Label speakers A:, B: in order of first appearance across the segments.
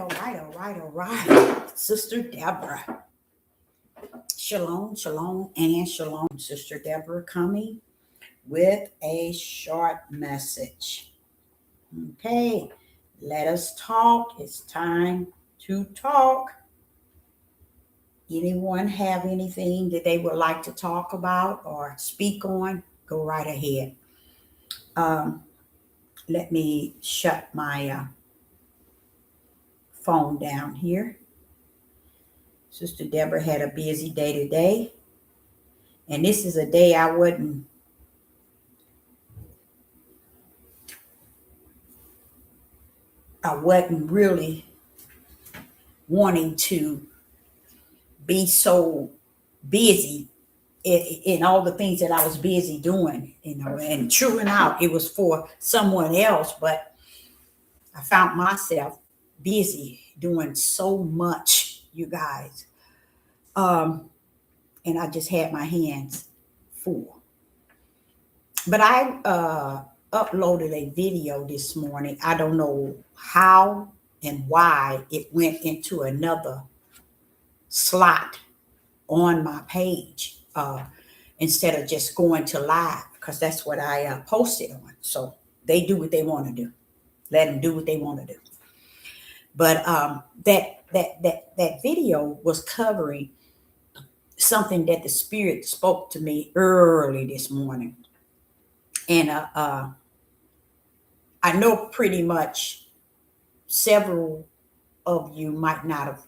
A: all right. Sister Deborah. Shalom, shalom, and shalom. Sister Deborah coming with a short message. Okay, let us talk. It's time to talk. Anyone have anything that they would like to talk about or speak on? Go right ahead. Um, Let me shut my phone down here. Sister Deborah had a busy day today, and this is a day I wasn't really wanting to be so busy in all the things that I was busy doing, and true enough, it was for someone else, but I found myself busy doing so much, you guys. Um, and I just had my hands full. But I uploaded a video this morning. I don't know how and why it went into another slot on my page instead of just going to live, because that's what I posted on. So they do what they want to do. Let them do what they want to do. But that video was covering something that the Spirit spoke to me early this morning, and I know pretty much several of you might not have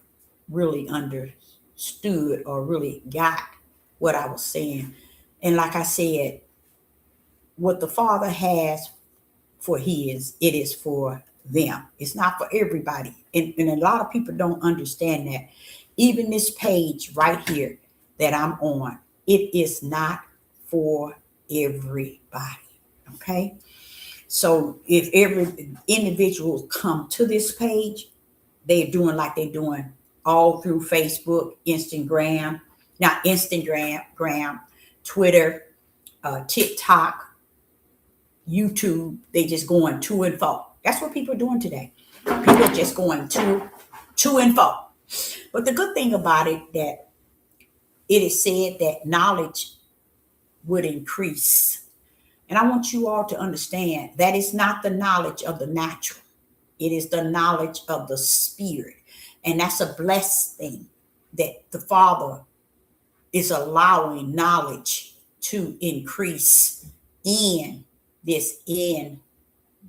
A: really understood or really got what I was saying. And like I said, what the Father has for His, it is for them. It's not for everybody. And a lot of people don't understand that. Even this page right here that I'm on, it is not for everybody. Okay? So if every individual come to this page, they're doing like they're doing all through Facebook, Instagram, not Instagram, Twitter, TikTok, YouTube. They just going to and fro. That's what people are doing today. People are just going to and fro. But the good thing about it, that it is said that knowledge would increase. And I want you all to understand that it's not the knowledge of the natural. It is the knowledge of the Spirit. And that's a blessed thing, that the Father is allowing knowledge to increase in this end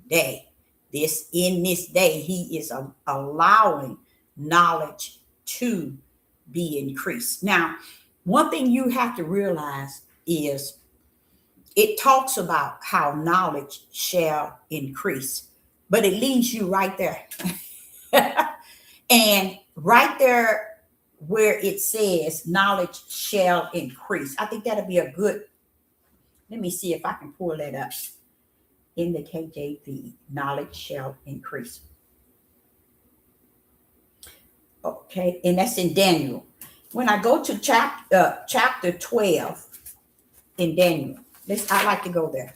A: day. In this day, He is allowing knowledge to be increased. Now, one thing you have to realize is it talks about how knowledge shall increase, but it leaves you right there. And right there where it says knowledge shall increase, I think that'll be a good, let me see if I can pull that up in the KJV. Knowledge shall increase. Okay, and that's in Daniel. When I go to chapter 12 in Daniel, I like to go there.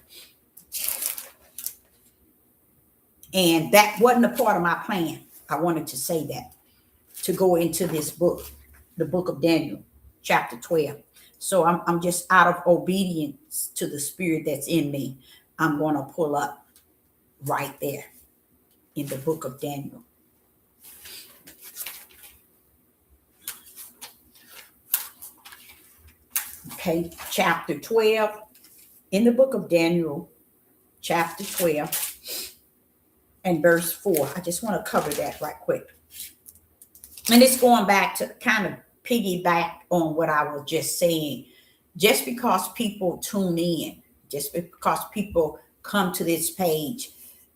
A: And that wasn't a part of my plan. I wanted to say that, to go into this book, the book of Daniel, chapter 12. So I'm just out of obedience to the Spirit that's in me. I'm going to pull up right there in the book of Daniel. Okay, chapter 12 in the book of Daniel, chapter 12 and verse 4. I just want to cover that right quick. And it's going back to kind of piggyback on what I was just saying. Just because people tune in, just because people come to this page,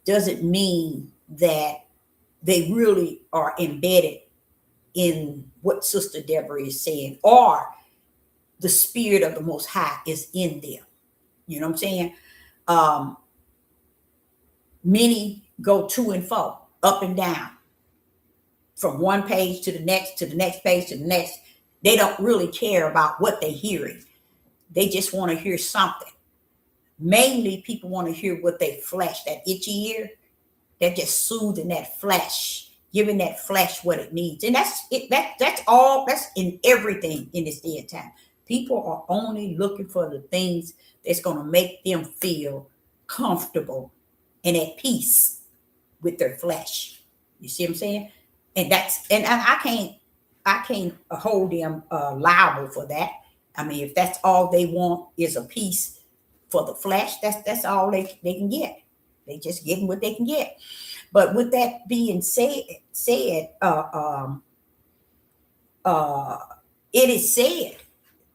A: doesn't mean that they really are embedded in what Sister Deborah is saying, or the Spirit of the Most High is in them. You know what I'm saying? Many go to and fro, up and down, from one page to the next page to the next. They don't really care about what they're hearing. They just want to hear something. Mainly people want to hear what they flesh, that itchy ear, they're just soothing that flesh, giving that flesh what it needs. And that's it. That's all. That's in everything in this day and time. People are only looking for the things that's going to make them feel comfortable and at peace with their flesh. You see what I'm saying? And I can't hold them liable for that. I mean, if that's all they want is a piece for the flesh, that's all they can get. They just getting what they can get. But with that being said, it is said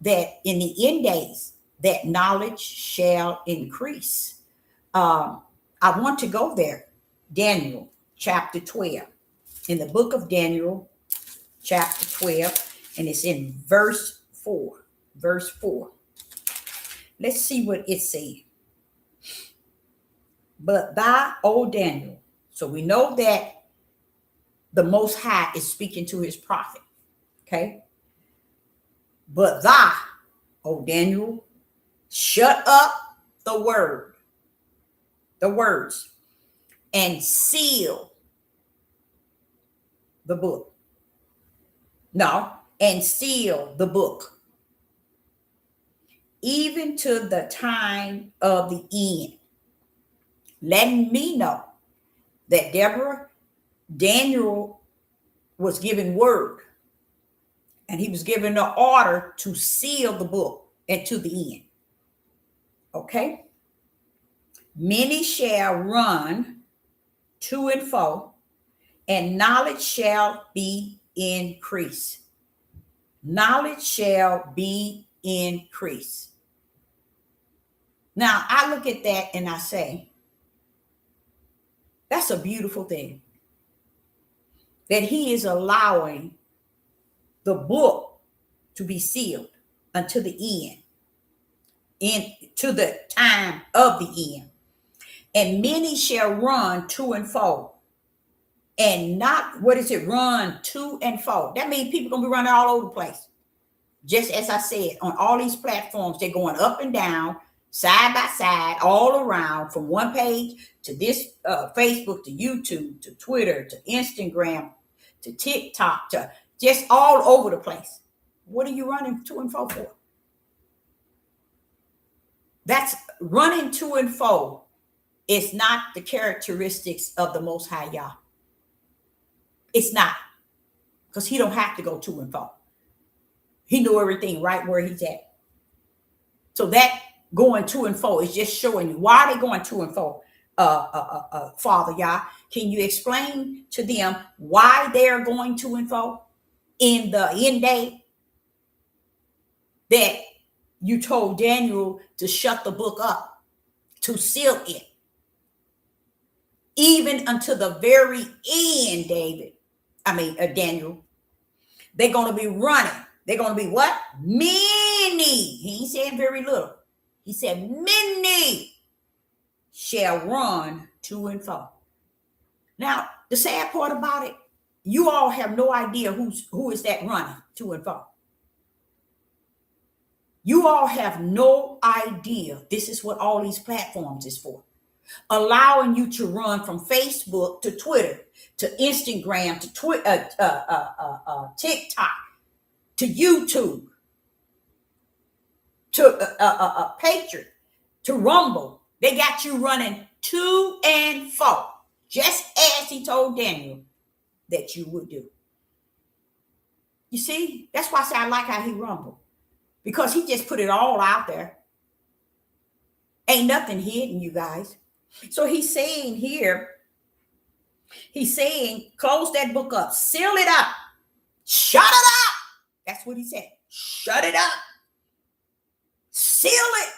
A: that in the end days, that knowledge shall increase. I want to go there. Daniel chapter 12. In the book of Daniel, chapter 12, and it's in verse 4. Verse 4. Let's see what it says. But thou, O Daniel, so we know that the Most High is speaking to his prophet. Okay. But thou, O Daniel, shut up the words, and seal the book. No, and seal the book, even to the time of the end, letting me know that Daniel was given word, and he was given the order to seal the book and to the end. Okay? Many shall run to and fro, and knowledge shall be increased. Knowledge shall be increased. Now, I look at that and I say, that's a beautiful thing. That he is allowing the book to be sealed until the end, to the time of the end. And many shall run to and fro. And not, run to and fro. That means people going to be running all over the place. Just as I said, on all these platforms, they're going up and down, side by side, all around, from one page to this Facebook, to YouTube, to Twitter, to Instagram, to TikTok, to just all over the place. What are you running to and fro for? That's running to and fro. It's not the characteristics of the Most High Yah. It's not, because he don't have to go to and fro. He knew everything right where he's at. So that going to and fro is just showing you why are they going to and fro. Father Yah, can you explain to them why they're going to and fro in the end day that you told Daniel to shut the book up, to seal it, even until the very end, Daniel? They're going to be running. They're going to be what? Many. He ain't saying very little. He said many shall run to and fro. Now, the sad part about it, you all have no idea who is that running to and fro. You all have no idea. This is what all these platforms is for. Allowing you to run from Facebook to Twitter, to Instagram, to TikTok, to YouTube, to Patreon, to Rumble. They got you running to and fro, just as he told Daniel that you would do. You see, that's why I say I like how he rumbled, because he just put it all out there. Ain't nothing hidden, you guys. So he's saying here, close that book up, seal it up, shut it up. That's what he said. Shut it up. Seal it.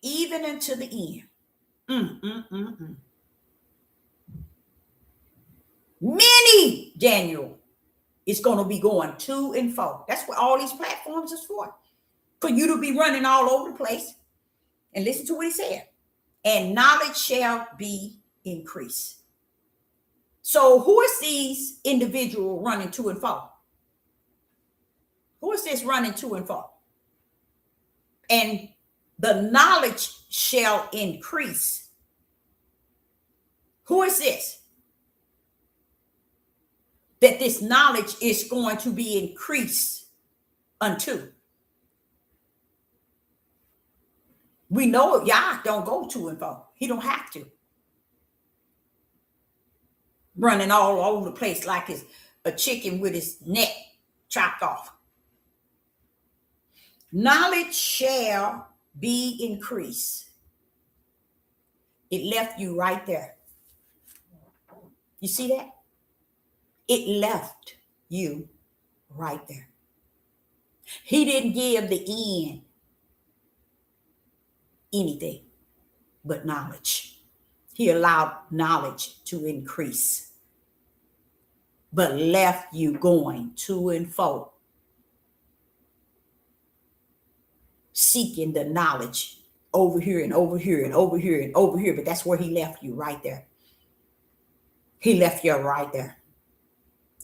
A: Even until the end. Many, Daniel, is going to be going to and fro. That's what all these platforms is for you to be running all over the place. And listen to what he said. And knowledge shall be increased. So who is these individual running to and fro? Who is this running to and fro? And the knowledge shall increase. Who is this? That this knowledge is going to be increased unto. We know Yah don't go to and fro. He don't have to. Running all over the place like it's a chicken with his neck chopped off. Knowledge shall be increased. It left you right there. You see that? It left you right there. He didn't give the end anything but knowledge. He allowed knowledge to increase, but left you going to and fro, seeking the knowledge over here and over here and over here and over here. But that's where he left you right there. He left you right there.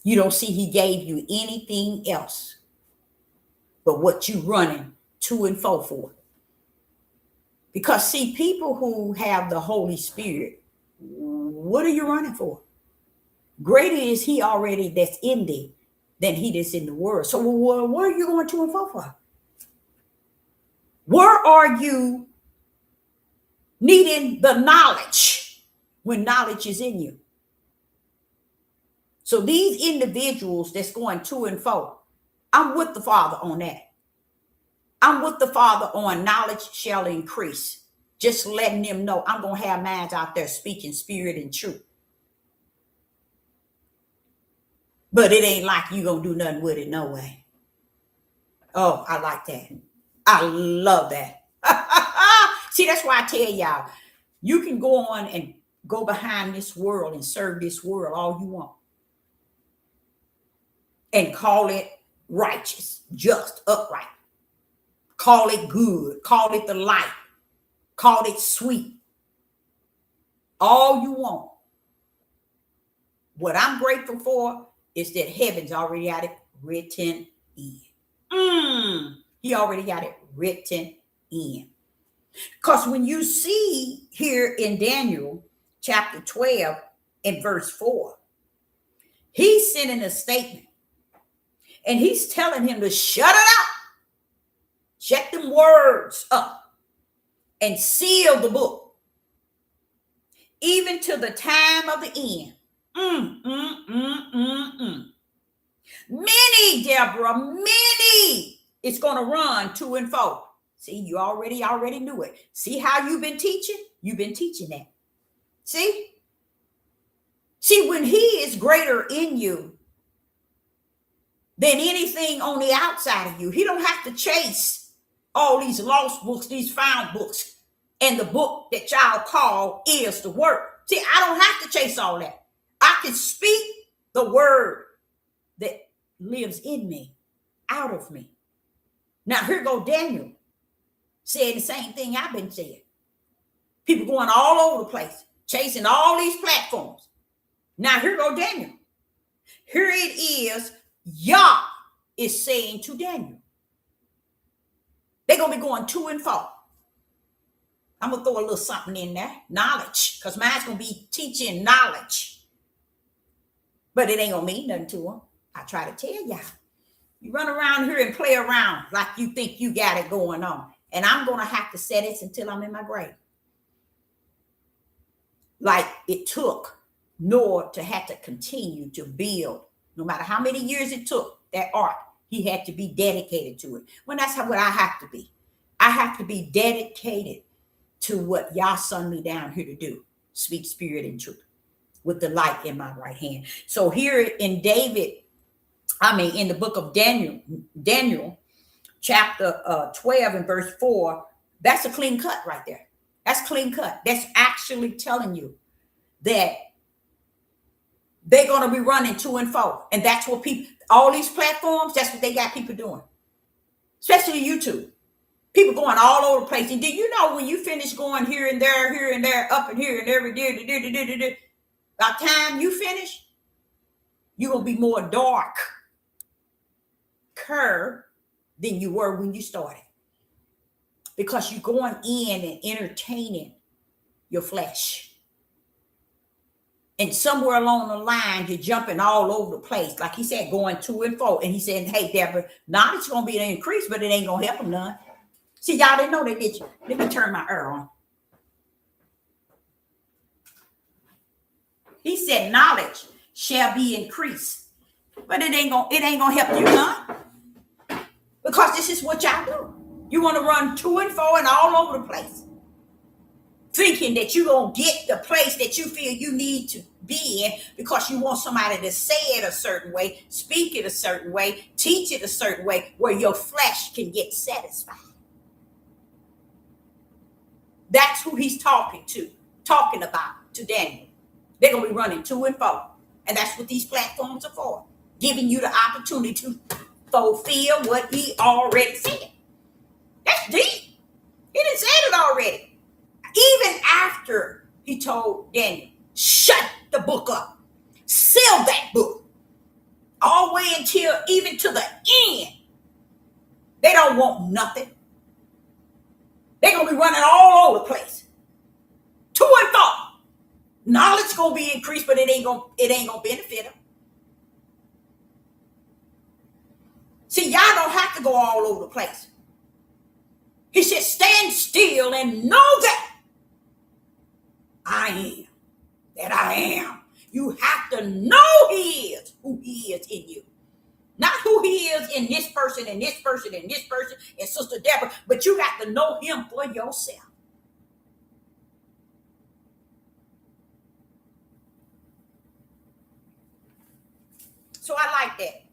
A: You don't see he gave you anything else but what you running to and fro for. Because see, people who have the Holy Spirit, what are you running for? Greater is he already that's in thee than he that's in the world. So what are you going to and fro for? Where are you needing the knowledge when knowledge is in you? So these individuals that's going to and fro, I'm with the Father on that. I'm with the Father on knowledge shall increase. Just letting them know I'm going to have minds out there speaking spirit and truth. But it ain't like you going to do nothing with it, no way. Oh, I like that. I love that. See, that's why I tell y'all, you can go on and go behind this world and serve this world all you want. And call it righteous, just, upright. Call it good. Call it the light. Call it sweet. All you want. What I'm grateful for is that heaven's already got it written in. He already got it written in. Because when you see here in Daniel chapter 12 and verse 4, he's sending a statement. And he's telling him to shut it up. Shut them words up. And seal the book. Even to the time of the end. Many, Deborah, many is going to run to and fro. See, you already knew it. See how you've been teaching? You've been teaching that. See? See, when he is greater in you than anything on the outside of you, he don't have to chase all these lost books, these found books, and the book that y'all call is the word. See, I don't have to chase all that. I can speak the word that lives in me, out of me. Now, here go Daniel saying the same thing I've been saying. People going all over the place, chasing all these platforms. Now, here go Daniel. Here it is, Yah is saying to Daniel. They're going to be going to and fro. I'm going to throw a little something in there. Knowledge. Because mine's going to be teaching knowledge. But it ain't going to mean nothing to them. I try to tell y'all. You run around here and play around like you think you got it going on. And I'm going to have to say this until I'm in my grave. Like it took Noah to have to continue to build. No matter how many years it took, that ark, he had to be dedicated to it. Well, that's what I have to be. I have to be dedicated to what Yah sent me down here to do. Speak spirit and truth with the light in my right hand. So here in in the book of Daniel chapter 12 and verse 4, that's a clean cut right there. That's clean cut. That's actually telling you that they're going to be running to and fro. And that's what people, all these platforms, that's what they got people doing. Especially YouTube. People going all over the place. And did you know when you finish going here and there, up and here and every day, by the time you finish, you're going to be more darker than you were when you started. Because you're going in and entertaining your flesh. And somewhere along the line, you're jumping all over the place. Like he said, going to and fro. And he said, hey, Deborah, knowledge is going to be an increase, but it ain't going to help them none. See, y'all didn't know that, did you? Let me turn my air on. He said, knowledge shall be increased, but it ain't gonna help you none. Because this is what y'all do. You want to run to and fro and all over the place, thinking that you're going to get the place that you feel you need to be in because you want somebody to say it a certain way, speak it a certain way, teach it a certain way, where your flesh can get satisfied. That's who he's talking about to Daniel. They're going to be running to and fro. And that's what these platforms are for, giving you the opportunity to fulfill what he already said. That's deep. He didn't say it already. Even after he told Daniel, shut the book up, seal that book, all the way until even to the end, they don't want nothing. They're going to be running all over the place, to and fro. Knowledge going to be increased, but it ain't going to benefit them. See, y'all don't have to go all over the place. He said, stand still and know that I am. You have to know who he is in you. Not who he is in this person and this person and this person and Sister Deborah, but you got to know him for yourself. So I like that.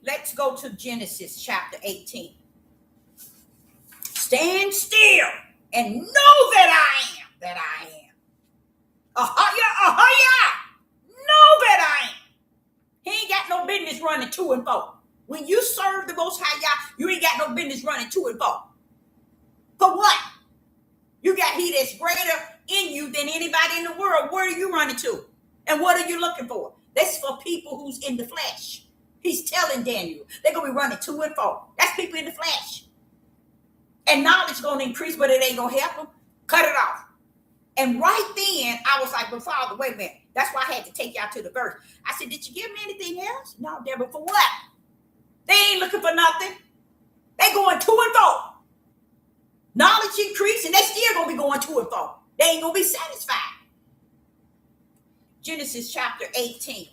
A: Let's go to Genesis chapter 18. Stand still and know that I am. Know that I am. He ain't got no business running to and fro. When you serve the Most High Yah, you ain't got no business running to and fro. For what? You got he that's greater in you than anybody in the world. Where are you running to? And what are you looking for? That's for people who's in the flesh. He's telling Daniel, they're going to be running to and fro. That's people in the flesh. And knowledge is going to increase, but it ain't going to help them. Cut it off. And right then, I was like, but Father, wait a minute. That's why I had to take y'all to the verse. I said, did you give me anything else? No, Deborah, for what? They ain't looking for nothing. They going to and fro. Knowledge increase, and they still going to be going to and fro. They ain't going to be satisfied. Genesis chapter 18.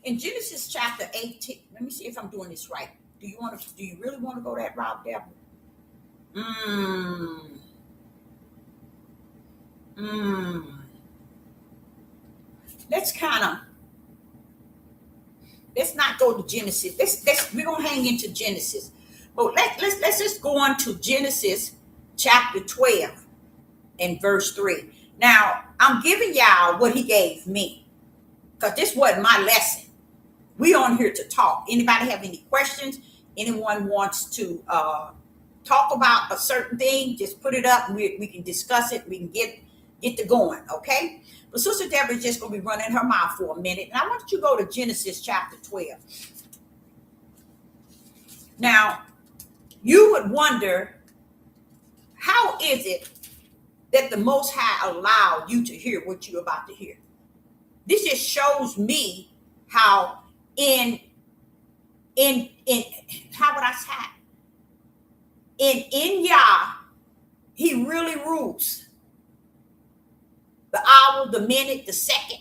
A: In Genesis chapter 18, let me see if I'm doing this right. Do you really want to go that route, Deborah? Let's not go to Genesis. We're gonna hang into Genesis. But let's just go on to Genesis chapter 12 and verse 3. Now, I'm giving y'all what he gave me, because this wasn't my lesson. We on here to talk. Anybody have any questions? Anyone wants to talk about a certain thing, just put it up and we can discuss it. We can get to going, okay? But Sister Deborah is just going to be running her mouth for a minute. And I want you to go to Genesis chapter 12. Now, you would wonder, how is it that the Most High allowed you to hear what you're about to hear? This just shows me how in how would I say? In Yah, he really rules. The hour, the minute, the second,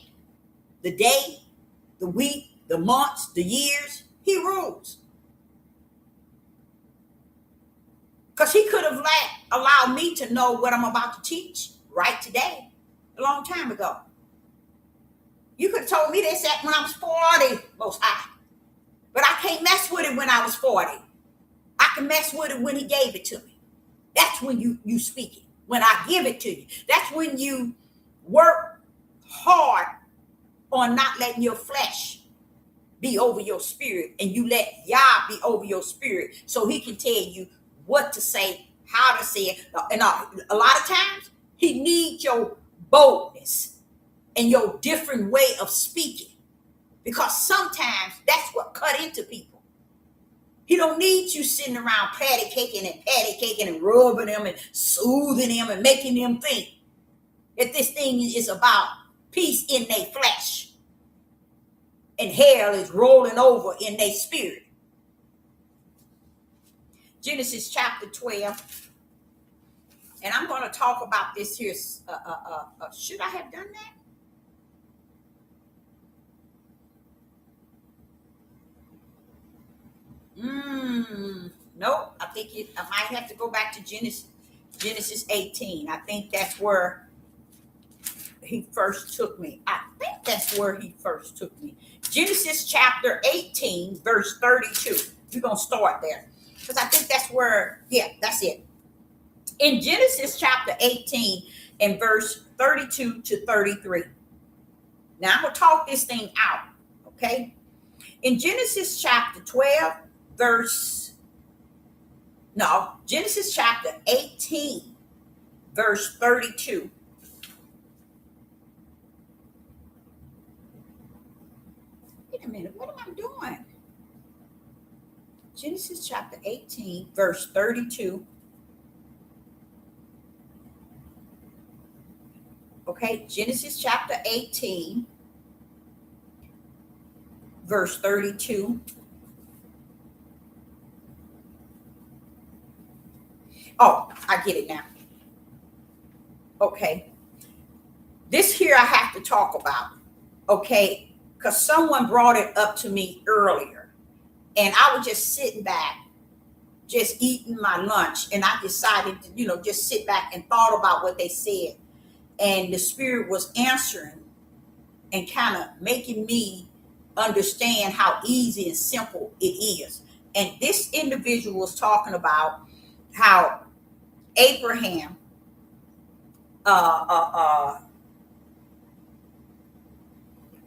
A: the day, the week, the months, the years, he rules. Because he could have allowed me to know what I'm about to teach right today, a long time ago. You could have told me this when I was 40, Most High. But I can't mess with it when I was 40. I can mess with it when he gave it to me. That's when you speak it. When I give it to you. That's when you work hard on not letting your flesh be over your spirit, and you let Yah be over your spirit, so he can tell you what to say, how to say it. And a lot of times he needs your boldness and your different way of speaking, because sometimes that's what cut into people. He don't need you sitting around patty caking and rubbing them and soothing them and making them think that this thing is about peace in their flesh and hell is rolling over in their spirit. Genesis chapter 12. And I'm going to talk about this here. Should I have done that? Nope. I might have to go back to Genesis 18. I think that's where he first took me. Genesis chapter 18, verse 32. We're going to start there. Because I think that's where, that's it. In Genesis chapter 18 and verse 32 to 33. Now I'm going to talk this thing out, okay? In Genesis chapter 12, Genesis chapter 18, verse 32. Wait a minute, what am I doing? Genesis chapter 18, verse 32. Okay, Genesis chapter 18, verse 32. Oh, I get it now. Okay. This here I have to talk about, okay, because someone brought it up to me earlier, and I was just sitting back, just eating my lunch, and I decided to, just sit back and thought about what they said. And the Spirit was answering and kind of making me understand how easy and simple it is. And this individual was talking about how Abraham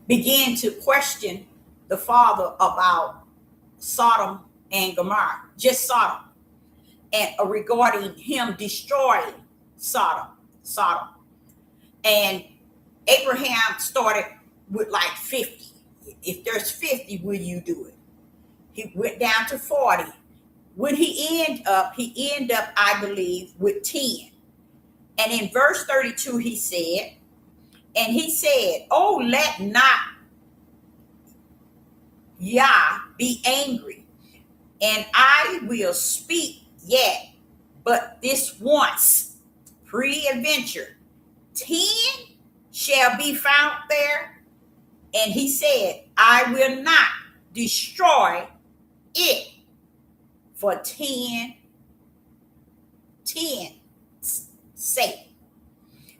A: began to question the Father about Sodom and Gomorrah, just Sodom, and regarding him destroying Sodom. And Abraham started with like 50. If there's 50, will you do it? He went down to 40. When he ended up, I believe, with 10. And in verse 32, he said, oh, let not Yah be angry, and I will speak yet, but this once, pre-adventure, 10 shall be found there. And he said, I will not destroy it for 10 sake.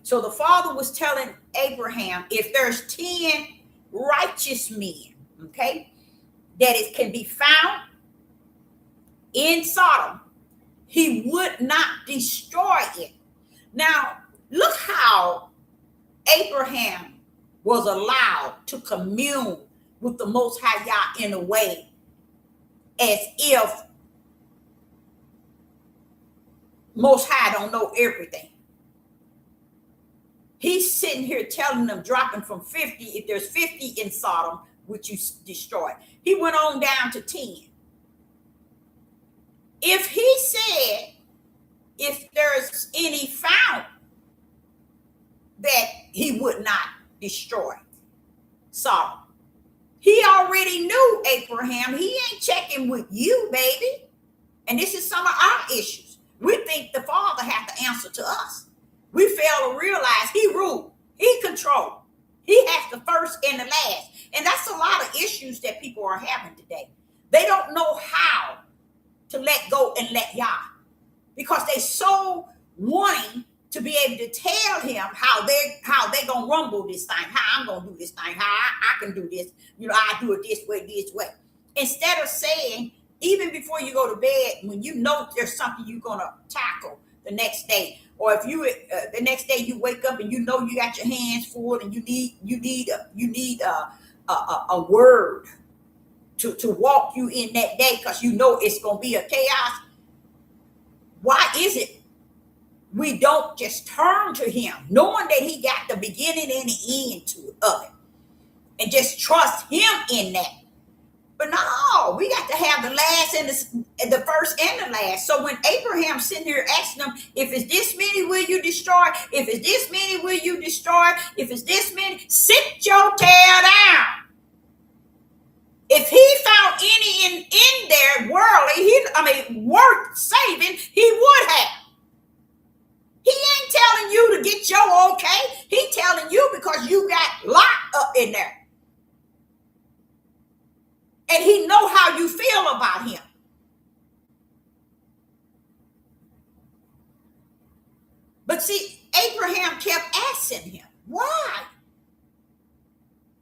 A: So the Father was telling Abraham, if there's 10 righteous men, okay, that it can be found in Sodom, he would not destroy it. Now, look how Abraham was allowed to commune with the Most High Yah in a way as if Most High don't know everything. He's sitting here telling them, dropping from 50, if there's 50 in Sodom, which you destroy. He went on down to 10. If he said, if there's any found, that he would not destroy Sodom. He already knew, Abraham. He ain't checking with you, baby. And this is some of our issues. We think the Father has to answer to us. We fail to realize he ruled, he controlled. He has the first and the last. And that's a lot of issues that people are having today. They don't know how to let go and let Yah, because they so wanting to be able to tell him how they gonna rumble this thing, how I'm gonna do this thing, how I can do this, I do it this way. Instead of saying, even before you go to bed, when you know there's something you're gonna tackle the next day, or if you the next day you wake up and you know you got your hands full and you need a word to walk you in that day, because you know it's gonna be a chaos. Why is it we don't just turn to him, knowing that he got the beginning and the end of it, and just trust him in that? But no, we got to have the last and the first and the last. So when Abraham's sitting here asking them, if it's this many, will you destroy? If it's this many, will you destroy? If it's this many, sit your tail down. If he found any in there worldly, worth saving, he would have. He ain't telling you to get your okay. He telling you because you got locked up in there. And he know how you feel about him. But see, Abraham kept asking him, why?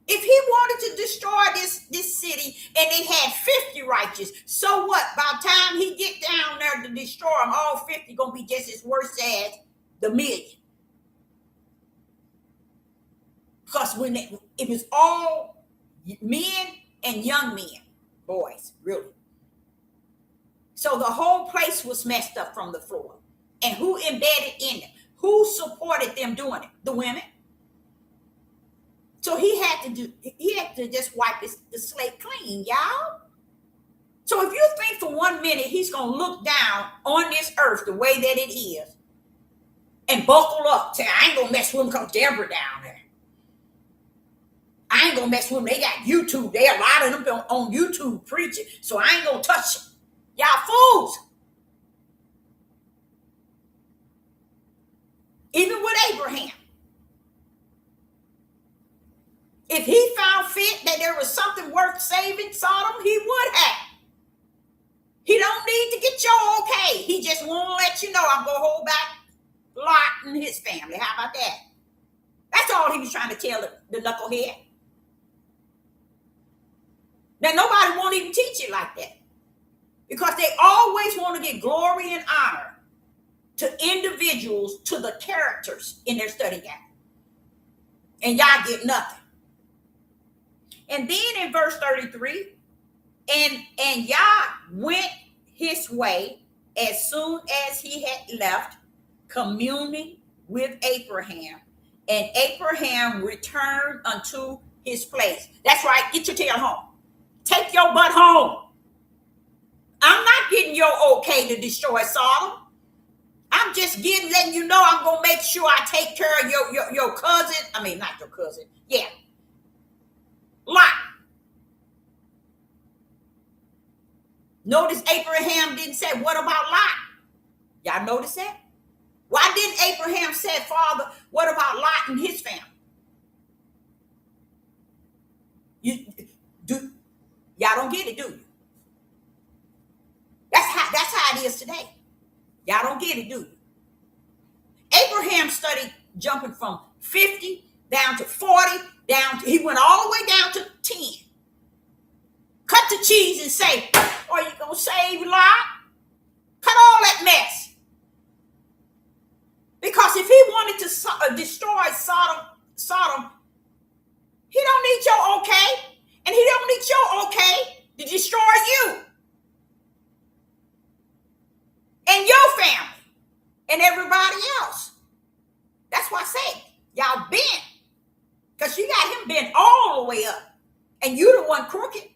A: If he wanted to destroy this city and it had 50 righteous, so what? By the time he get down there to destroy them, all 50 gonna be just as worse as the million. Because when it was all men and young men, boys, really. So the whole place was messed up from the floor. And who embedded in it? Who supported them doing it? The women. So he had to just wipe the slate clean, y'all. So if you think for 1 minute he's gonna look down on this earth the way that it is and buckle up, say, I ain't gonna mess with him because Deborah down there. I ain't gonna mess with them. They got YouTube. They a lot of them on YouTube preaching. So I ain't gonna touch them. Y'all fools. Even with Abraham. If he found fit that there was something worth saving Sodom, he would have. He don't need to get your okay. He just won't let you know I'm gonna hold back Lot and his family. How about that? That's all he was trying to tell the knucklehead. Now, nobody won't even teach it like that because they always want to get glory and honor to individuals, to the characters in their study guide. And y'all get nothing. And then in verse 33, and Yah went his way as soon as he had left, communing with Abraham. And Abraham returned unto his place. That's right, get your tail home. Take your butt home. I'm not getting your okay to destroy Sodom. I'm just letting you know I'm going to make sure I take care of your cousin. I mean, not your cousin. Yeah. Lot. Notice Abraham didn't say, what about Lot? Y'all notice that? Why didn't Abraham say, Father, what about Lot and his family? Y'all don't get it, do you? That's how it is today. Y'all don't get it, do you? Abraham studied jumping from 50 down to 40, he went all the way down to 10. Cut the cheese and say, are you going to save Lot? Cut all that mess. Because if he wanted to destroy Sodom, he don't need your okay. And he don't need your okay to destroy you. And your family. And everybody else. That's why I say, y'all bent. Because you got him bent all the way up. And you the one crooked.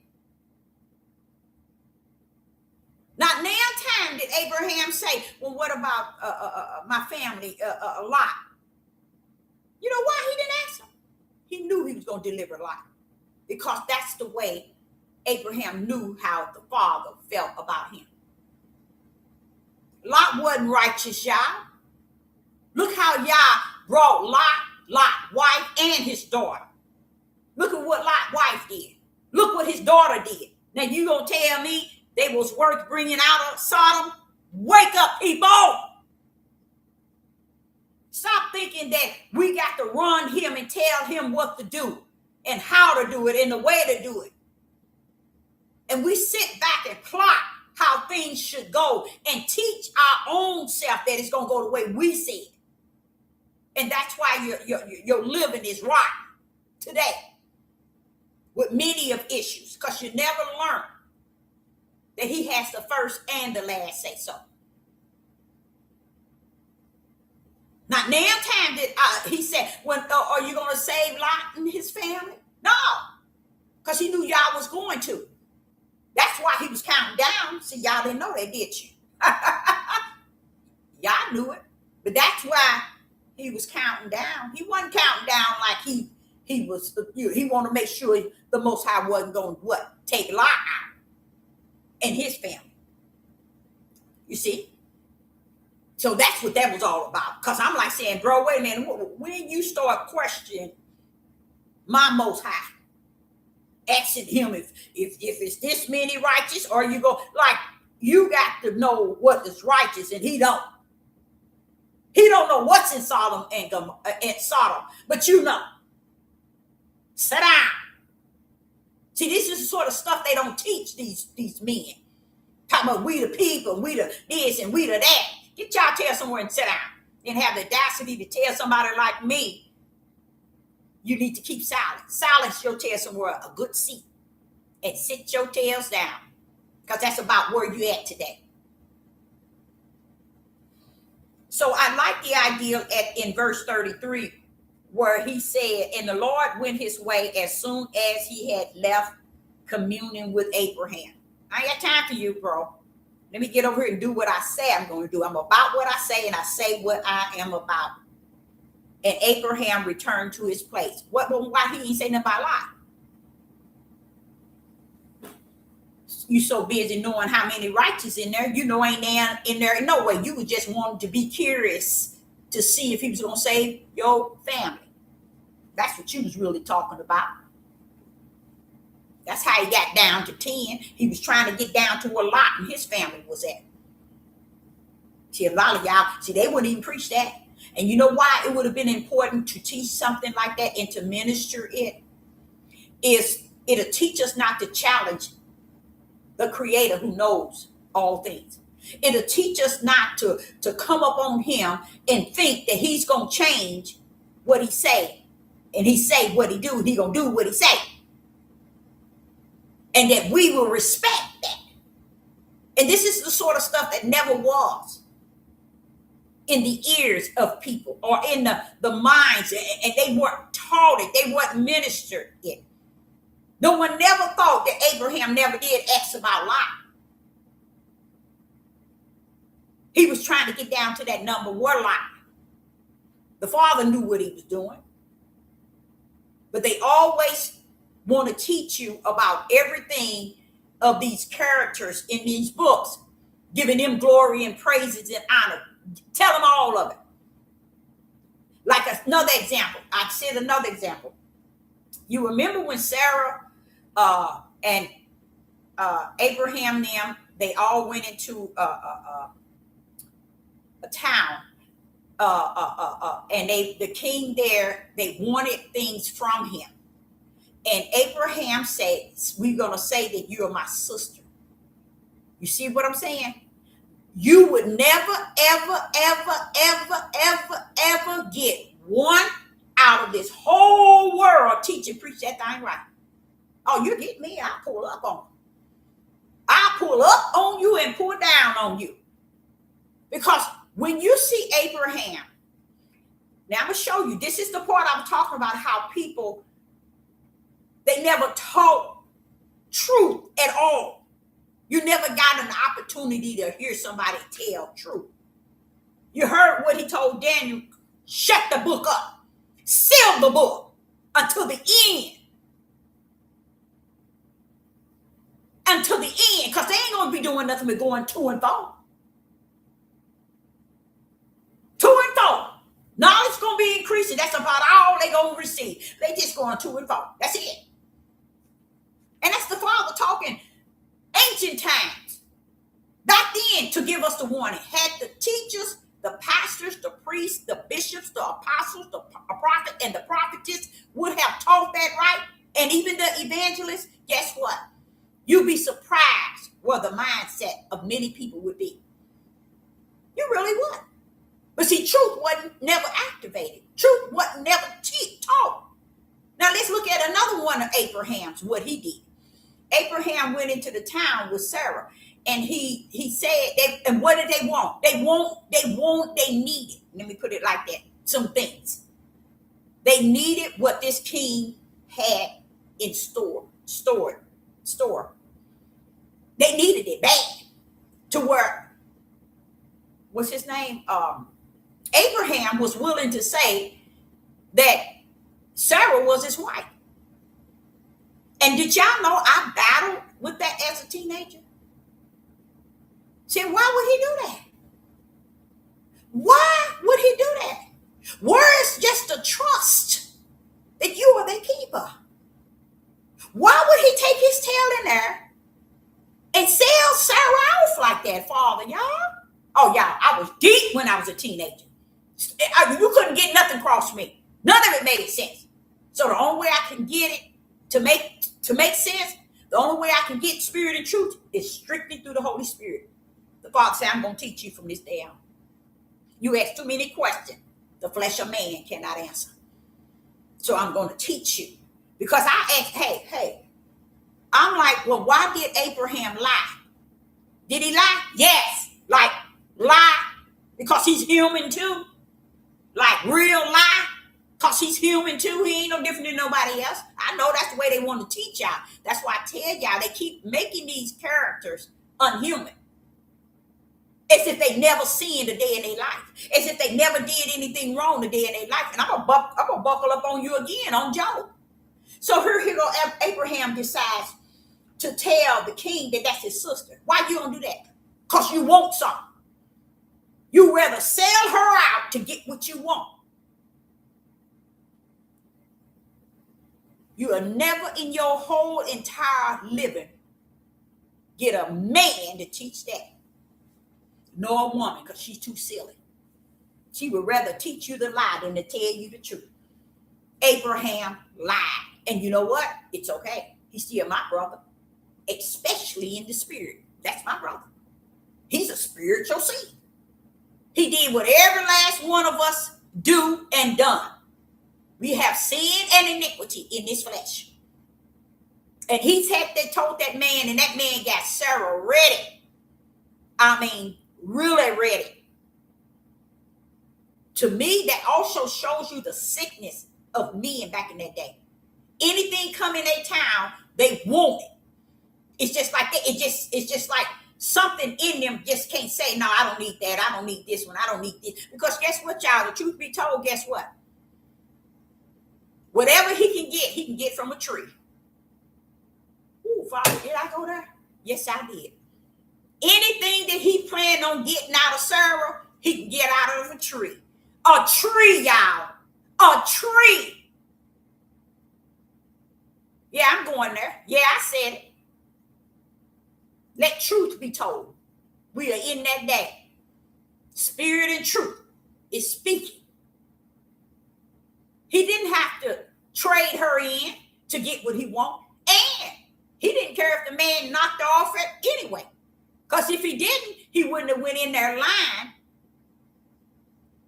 A: Not now time did Abraham say, well, what about my family, Lot? You know why he didn't ask him? He knew he was going to deliver Lot. Because that's the way Abraham knew how the father felt about him. Lot wasn't righteous, y'all. Look how Yah brought Lot, wife, and his daughter. Look at what Lot wife did. Look what his daughter did. Now you gonna tell me they was worth bringing out of Sodom? Wake up, people. Stop thinking that we got to run him and tell him what to do and how to do it and the way to do it. And we sit back and plot how things should go and teach our own self that it's going to go the way we see it. And that's why your living is rotten today with many of issues, because you never learn that he has the first and the last say so. Not now time did he said, when are you going to save Lot and his family? No, because he knew y'all was going to. That's why he was counting down. See, y'all didn't know that, did you? Y'all knew it. But that's why he was counting down. He wasn't counting down like he was, he wanted to make sure the Most High wasn't going to what? Take Lot out and his family. You see? So that's what that was all about. Because I'm like saying, bro, wait a minute. When you start questioning my Most High, asking him if it's this many righteous, or you go, like, you got to know what is righteous, and he don't. He don't know what's in Sodom and Sodom, but you know. Sit down. See, this is the sort of stuff they don't teach these men. Talking about we the people, we the this and we the that. Get y'all tail somewhere and sit down. And have the audacity to tell somebody like me, you need to keep silent. Silence your tail somewhere, a good seat. And sit your tails down. Because that's about where you at today. So I like the idea in verse 33, where he said, and the Lord went his way as soon as he had left communing with Abraham. I ain't got time for you, bro. Let me get over here and do what I say I'm going to do. I'm about what I say, and I say what I am about. And Abraham returned to his place. Why he ain't say nothing about Lot? You so busy knowing how many righteous in there, you know, ain't in there no way. You would just want to be curious to see if he was going to save your family. That's what you was really talking about. That's how he got down to 10. He was trying to get down to where Lot and his family was at. See, a lot of y'all, they wouldn't even preach that. And you know why it would have been important to teach something like that and to minister it? It'll teach us not to challenge the Creator who knows all things. It'll teach us not to come up on him and think that he's going to change what he say. And he say what he do, and he going to do what he say. And that we will respect that. And this is the sort of stuff that never was in the ears of people or in the minds, and they weren't taught it. They weren't ministered it. No one never thought that Abraham never did ask about Lot. He was trying to get down to that number where Lot. The father knew what he was doing. But they always want to teach you about everything of these characters in these books, giving them glory and praises and honor. Tell them all of it. Like another example. I said another example. You remember when Sarah and Abraham them, they all went into a town, and the king there, they wanted things from him. And Abraham said, we're going to say that you are my sister. You see what I'm saying? You would never, ever, ever, ever, ever, ever get one out of this whole world teach and preach that thing right. Oh, you get me? I'll pull up on you. I'll pull up on you and pull down on you. Because when you see Abraham, now I'm going to show you, this is the part I'm talking about, how people, they never taught truth at all. You never got an opportunity to hear somebody tell truth. You heard what he told Daniel, shut the book up, seal the book until the end. Until the end, because they ain't going to be doing nothing but going to and fro. To and fro. Knowledge going to be increasing. That's about all they going to receive. They just going to and fro. That's it. And that's the Father talking ancient times. Back then, to give us the warning, had the teachers, the pastors, the priests, the bishops, the apostles, the prophet, and the prophetess would have taught that right, and even the evangelists, guess what? You'd be surprised where the mindset of many people would be. You really would. But see, truth wasn't never activated. Truth wasn't never taught. Now let's look at another one of Abraham's, what he did. Abraham went into the town with Sarah, and he said, and what did they want? They needed, let me put it like that, some things. They needed what this king had in store. They needed it bad to where, what's his name? Abraham was willing to say that Sarah was his wife. And did y'all know I battled with that as a teenager? Said, why would he do that? Why would he do that? Where is just the trust that you are the keeper? Why would he take his tail in there and sell Sarah off like that, Father, y'all? Oh, y'all, I was deep when I was a teenager. You couldn't get nothing across me. None of it made sense. So the only way I can get it to make sense, the only way I can get spirit and truth is strictly through the Holy Spirit. The Father said, I'm going to teach you from this day on. You ask too many questions. The flesh of man cannot answer. So I'm going to teach you. Because I asked, hey, I'm like, well, why did Abraham lie? Did he lie? Yes. Like, lie because he's human too. Like, real lie because he's human too. He ain't no different than nobody else. I know that's the way they want to teach y'all. That's why I tell y'all they keep making these characters unhuman. As if they never sinned a day in their life. As if they never did anything wrong a day in their life. And I'm gonna buckle up on you again on Job. So here go Abraham decides to tell the king that that's his sister. Why you don't do that? Because you want something. You rather sell her out to get what you want. You will never in your whole entire living get a man to teach that. Nor a woman, because she's too silly. She would rather teach you the lie than to tell you the truth. Abraham lied. And you know what? It's okay. He's still my brother. Especially in the spirit. That's my brother. He's a spiritual seed. He did what every last one of us do and done. We have sin and iniquity in this flesh. And he told that man, and that man got Sarah ready. I mean, really ready. To me, that also shows you the sickness of men back in that day. Anything come in their town, they want it. It's just like that. It's just like something in them just can't say, no, I don't need that. I don't need this one. I don't need this. Because guess what, y'all? The truth be told, guess what? Whatever he can get from a tree. Ooh, Father, did I go there? Yes, I did. Anything that he planned on getting out of Sarah, he can get out of a tree. A tree, y'all. A tree. Yeah, I'm going there. Yeah, I said it. Let truth be told. We are in that day. Spirit and truth is speaking. He didn't have to trade her in to get what he wanted. And he didn't care if the man knocked her off it anyway. Because if he didn't, he wouldn't have went in there lying.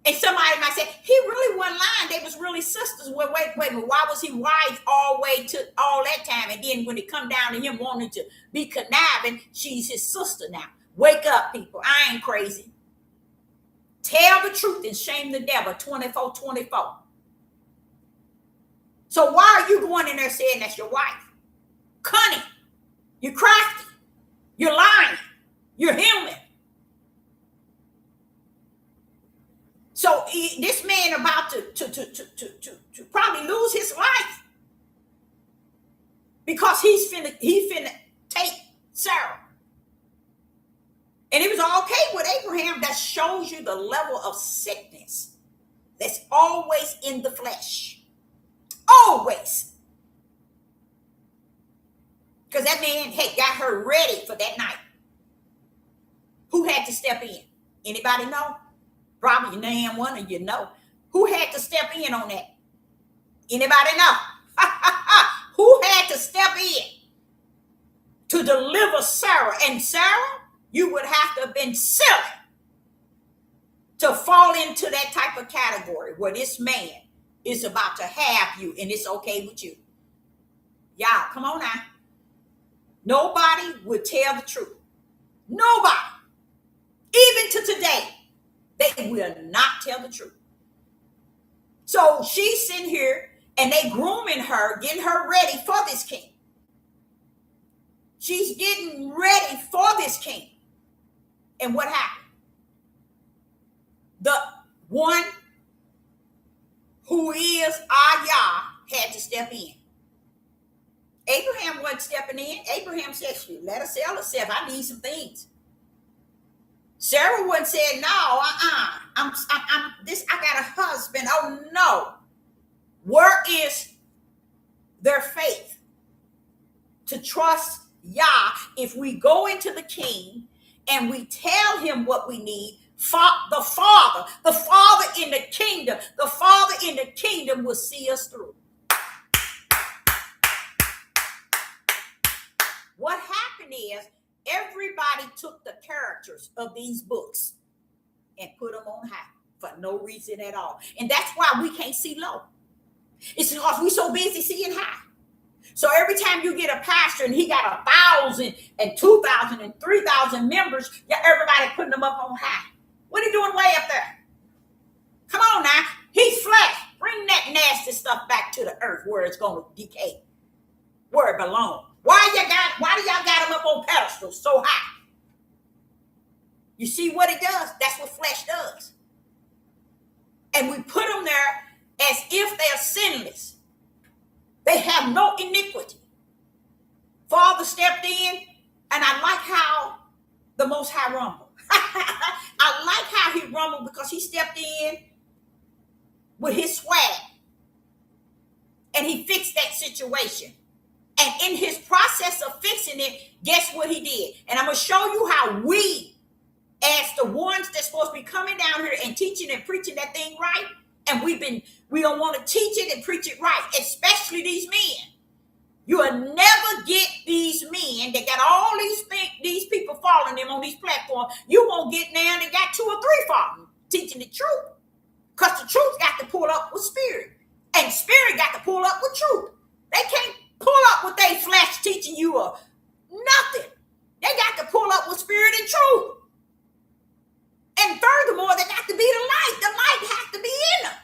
A: And somebody might say, he really wasn't lying. They was really sisters. Well, wait a minute. Why was he wife all the way to all that time? And then when it come down to him wanting to be conniving, she's his sister now. Wake up, people. I ain't crazy. Tell the truth and shame the devil. 24:24. So why are you going in there saying that's your wife? Cunning. You're crafty. You're lying. You're human. So this man about to probably lose his life because he finna take Sarah. And it was okay with Abraham. That shows you the level of sickness that's always in the flesh. Always. Because that man had got her ready for that night. Who had to step in? Anybody know? Probably name one of you know. Who had to step in on that? Anybody know? Who had to step in to deliver Sarah? And Sarah, you would have to have been silly to fall into that type of category where this man is about to have you and it's okay with you. Y'all, come on now. Nobody would tell the truth. Nobody. Even to today, they will not tell the truth. So she's sitting here and they grooming her, getting her ready for this king. She's getting ready for this king. And what happened? The one who is our Yah had to step in. Abraham wasn't stepping in. Abraham said, let her sell herself. I need some things. Sarah wasn't saying, no, I'm this, I got a husband. Oh no. Where is their faith to trust Yah? If we go into the king and we tell him what we need, the father in the kingdom will see us through. What happened is everybody took the characters of these books and put them on high for no reason at all. And that's why we can't see low. It's because we're so busy seeing high. So every time you get a pastor and he got 1,000 and 2,000 and 3,000 members, everybody putting them up on high. What are you doing way up there? Come on now. He's flesh. Bring that nasty stuff back to the earth where it's going to decay, where it belongs. Why do y'all got them up on pedestals so high? You see what it does? That's what flesh does. And we put them there as if they're sinless. They have no iniquity. Father stepped in, and I like how the Most High rumbled. I like how he rumbled because he stepped in with his swag, and he fixed that situation. And in his process of fixing it, guess what he did? And I'm going to show you how we, as the ones that's supposed to be coming down here and teaching and preaching that thing right, and we don't want to teach it and preach it right, especially these men. You will never get these men that got all these people following them on these platforms. You won't get now they got 2 or 3 following teaching the truth. Because the truth got to pull up with spirit. And spirit got to pull up with truth. They can't pull up with their flesh teaching you or nothing. They got to pull up with spirit and truth. And furthermore, they got to be the light. The light has to be in them.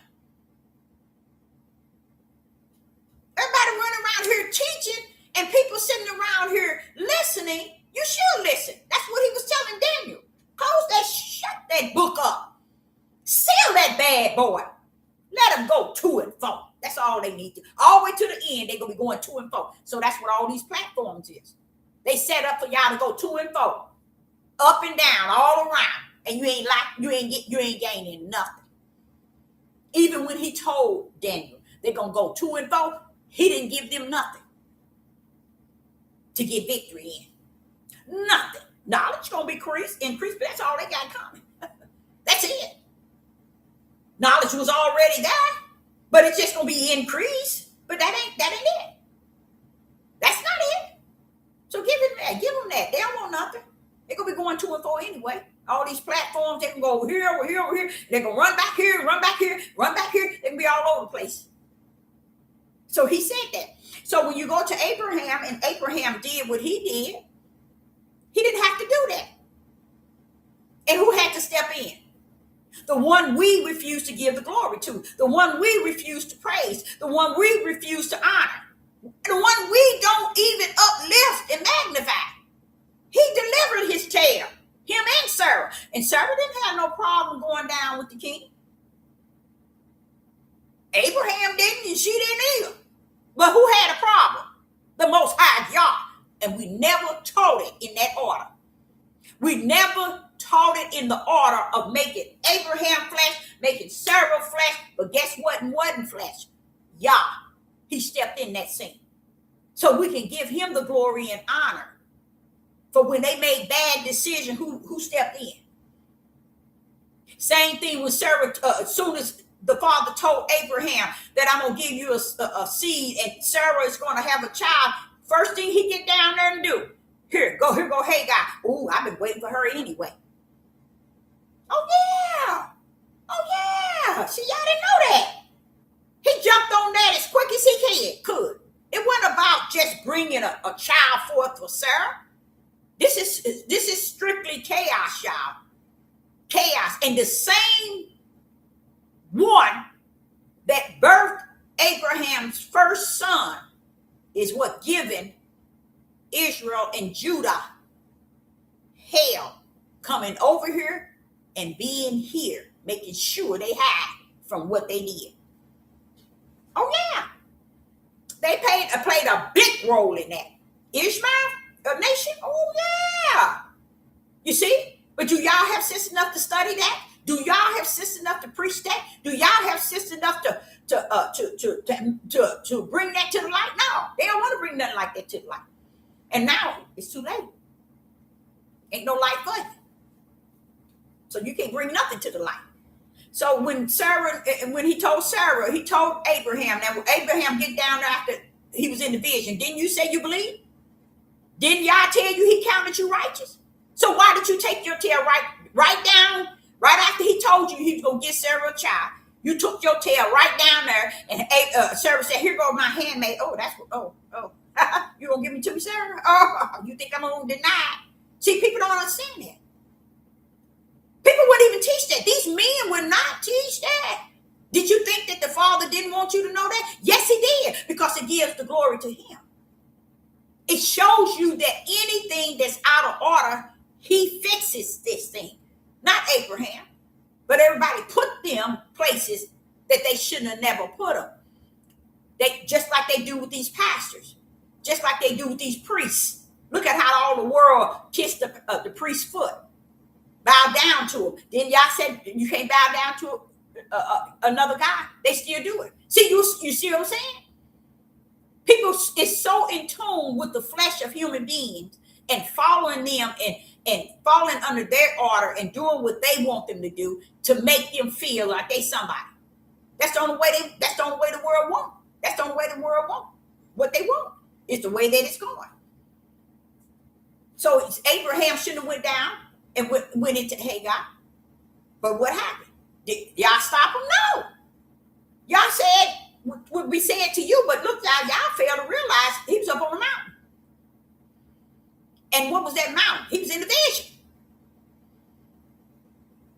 A: Everybody running around here teaching and people sitting around here listening. You should listen. That's what he was telling Daniel. Shut that book up. Seal that bad boy. Let them go to and fro. That's all they need to. All the way to the end, they're going to be going to and fro. So that's what all these platforms is. They set up for y'all to go to and fro. Up and down, all around. And you ain't gaining nothing. Even when he told Daniel they're going to go to and fro, he didn't give them nothing to get victory in. Nothing. Knowledge going to be increased, but that's all they got coming. That's it. Knowledge was already there, but it's just going to be increased. But that ain't it. That's not it. So give them that. They don't want nothing. They're going to be going to and fro anyway. All these platforms, they can go over here, over here, over here. They can run back here, run back here, run back here. They can be all over the place. So he said that. So when you go to Abraham, and Abraham did what he did, he didn't have to do that. And who had to step in? The one we refuse to give the glory to. The one we refuse to praise. The one we refuse to honor. The one we don't even uplift and magnify. He delivered his tale. Him and Sarah. And Sarah didn't have no problem going down with the king. Abraham didn't, and she didn't either. But who had a problem? The Most High Yah. And we never taught it in that order. We never taught it in the order of making Abraham flesh, making Sarah flesh. But guess what wasn't flesh? Yah. He stepped in that scene. So we can give him the glory and honor. For when they made bad decisions, who stepped in? Same thing with Sarah. As soon as the father told Abraham that I'm going to give you a seed and Sarah is going to have a child, first thing he get down there and do, here go Hagar. Ooh, I've been waiting for her anyway. Oh yeah. See, y'all didn't know that. He jumped on that as quick as he could. It wasn't about just bringing a child forth for Sarah. This is strictly chaos, y'all. Chaos. And the same one that birthed Abraham's first son is what given Israel and Judah hell coming over here and being here, making sure they hide from what they did. Oh yeah, they played a big role in that. Ishmael, a nation. Oh yeah, you see. But do y'all have sense enough to study that? Do y'all have sense enough to preach that? Do y'all have sense enough to bring that to the light? No, they don't want to bring nothing like that to the light. And now it's too late. Ain't no light for you. So you can't bring nothing to the light. So when he told Sarah, he told Abraham. Now Abraham get down there after he was in the vision. Didn't you say you believe? Didn't y'all tell you he counted you righteous? So why did you take your tail right down, right after he told you he was going to get Sarah a child? You took your tail right down there, and Sarah said, here goes my handmaid. Oh, that's what, oh. You going to give me to me, Sarah? Oh, you think I'm going to deny it? See, people don't understand that. People wouldn't even teach that. These men would not teach that. Did you think that the Father didn't want you to know that? Yes, he did, because it gives the glory to him. It shows you that anything that's out of order, he fixes this thing. Not Abraham, but everybody put them places that they shouldn't have never put them. They just like they do with these pastors, just like they do with these priests. Look at how all the world kissed the priest's foot, bow down to him. Then y'all said you can't bow down to another guy. They still do it. See, you see what I'm saying? People is so in tune with the flesh of human beings and following them and falling under their order and doing what they want them to do to make them feel like they somebody. That's the only way the world wants. That's the only way the world wants. What they want is the way that it's going. So Abraham shouldn't have went down and went into Hagar. But what happened? Did y'all stop him? No. Y'all said would be said to you, but look, y'all failed to realize he was up on the mountain. And what was that mountain? He was in the vision.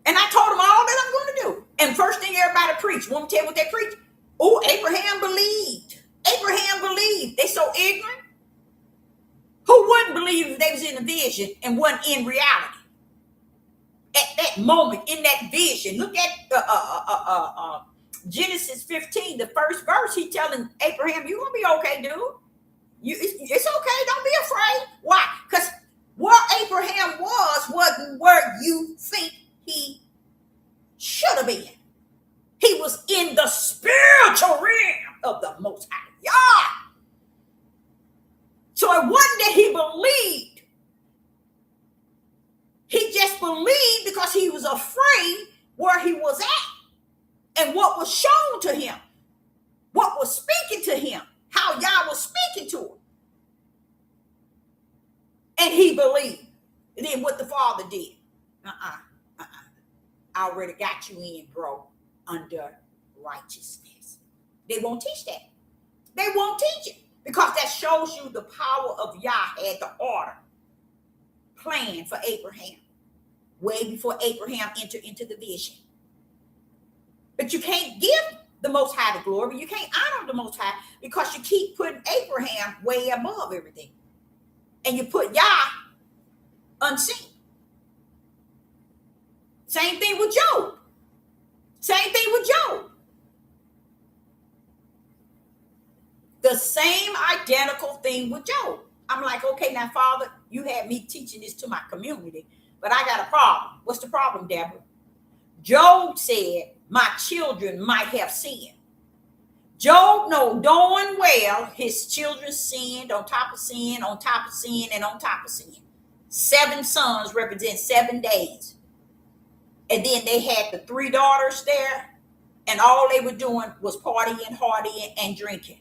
A: And I told him all that I'm going to do. And first thing everybody preached, want me to tell you what they preached? Oh, Abraham believed. Abraham believed. They so ignorant. Who wouldn't believe if they was in the vision and wasn't in reality? At that moment, in that vision, look at Genesis 15, the first verse. He telling Abraham, "You gonna be okay, dude. It's okay. Don't be afraid." Why? Because where Abraham wasn't where you think he should have been. He was in the spiritual realm of the Most High God. So it wasn't that he believed. He just believed because he was afraid where he was at and what was shown to him, what was speaking to him, how Yah was speaking to him. And he believed. And then what the Father did. I already got you in, bro, under righteousness. They won't teach that. They won't teach it because that shows you the power of Yah had the order planned for Abraham way before Abraham entered into the vision. But you can't give the Most High the glory. You can't honor the Most High because you keep putting Abraham way above everything. And you put Yah unseen. Same thing with Job. Same thing with Job. The same identical thing with Job. I'm like, okay, now, Father, you had me teaching this to my community, but I got a problem. What's the problem, Deborah? Job said, my children might have sinned. Job know darn well his children sinned on top of sin, on top of sin, and on top of sin. 7 sons represent 7 days. And then they had the 3 daughters there, and all they were doing was partying, partying, and drinking.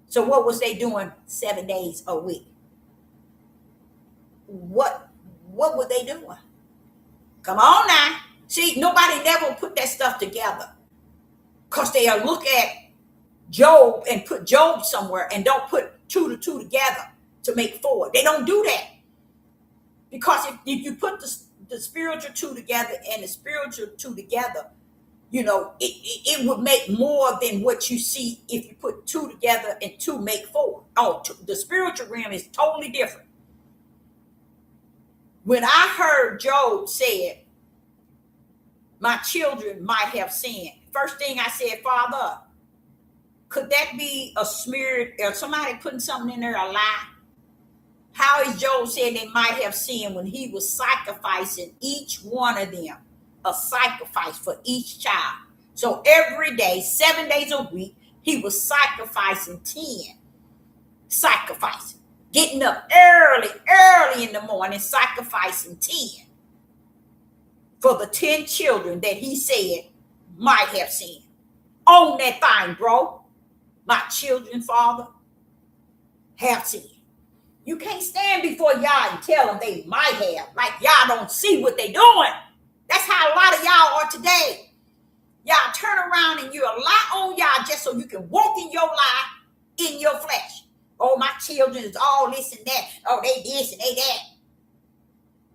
A: So what was they doing 7 days a week? What were they doing? Come on now. See, nobody never put that stuff together. Because they'll look at Job and put Job somewhere and don't put 2 to 2 together to make 4. They don't do that. Because if you put the spiritual 2 together and the spiritual 2 together, it would make more than what you see if you put two together and two make four. Oh, the spiritual realm is totally different. When I heard Job said, my children might have sinned, first thing I said, Father, could that be a smear or somebody putting something in there, a lie? How is Job saying they might have sinned when he was sacrificing each one of them, a sacrifice for each child? So every day, 7 days a week, he was sacrificing 10. Sacrificing. Getting up early in the morning, sacrificing 10 for the 10 children that he said might have sinned. Own that thing, bro. My children, Father, have sinned. You can't stand before y'all and tell them they might have, like y'all don't see what they doing. That's how a lot of y'all are today. Y'all turn around and you lie on y'all just so you can walk in your lie in your flesh. Oh, my children is all this and that. Oh, they this and they that.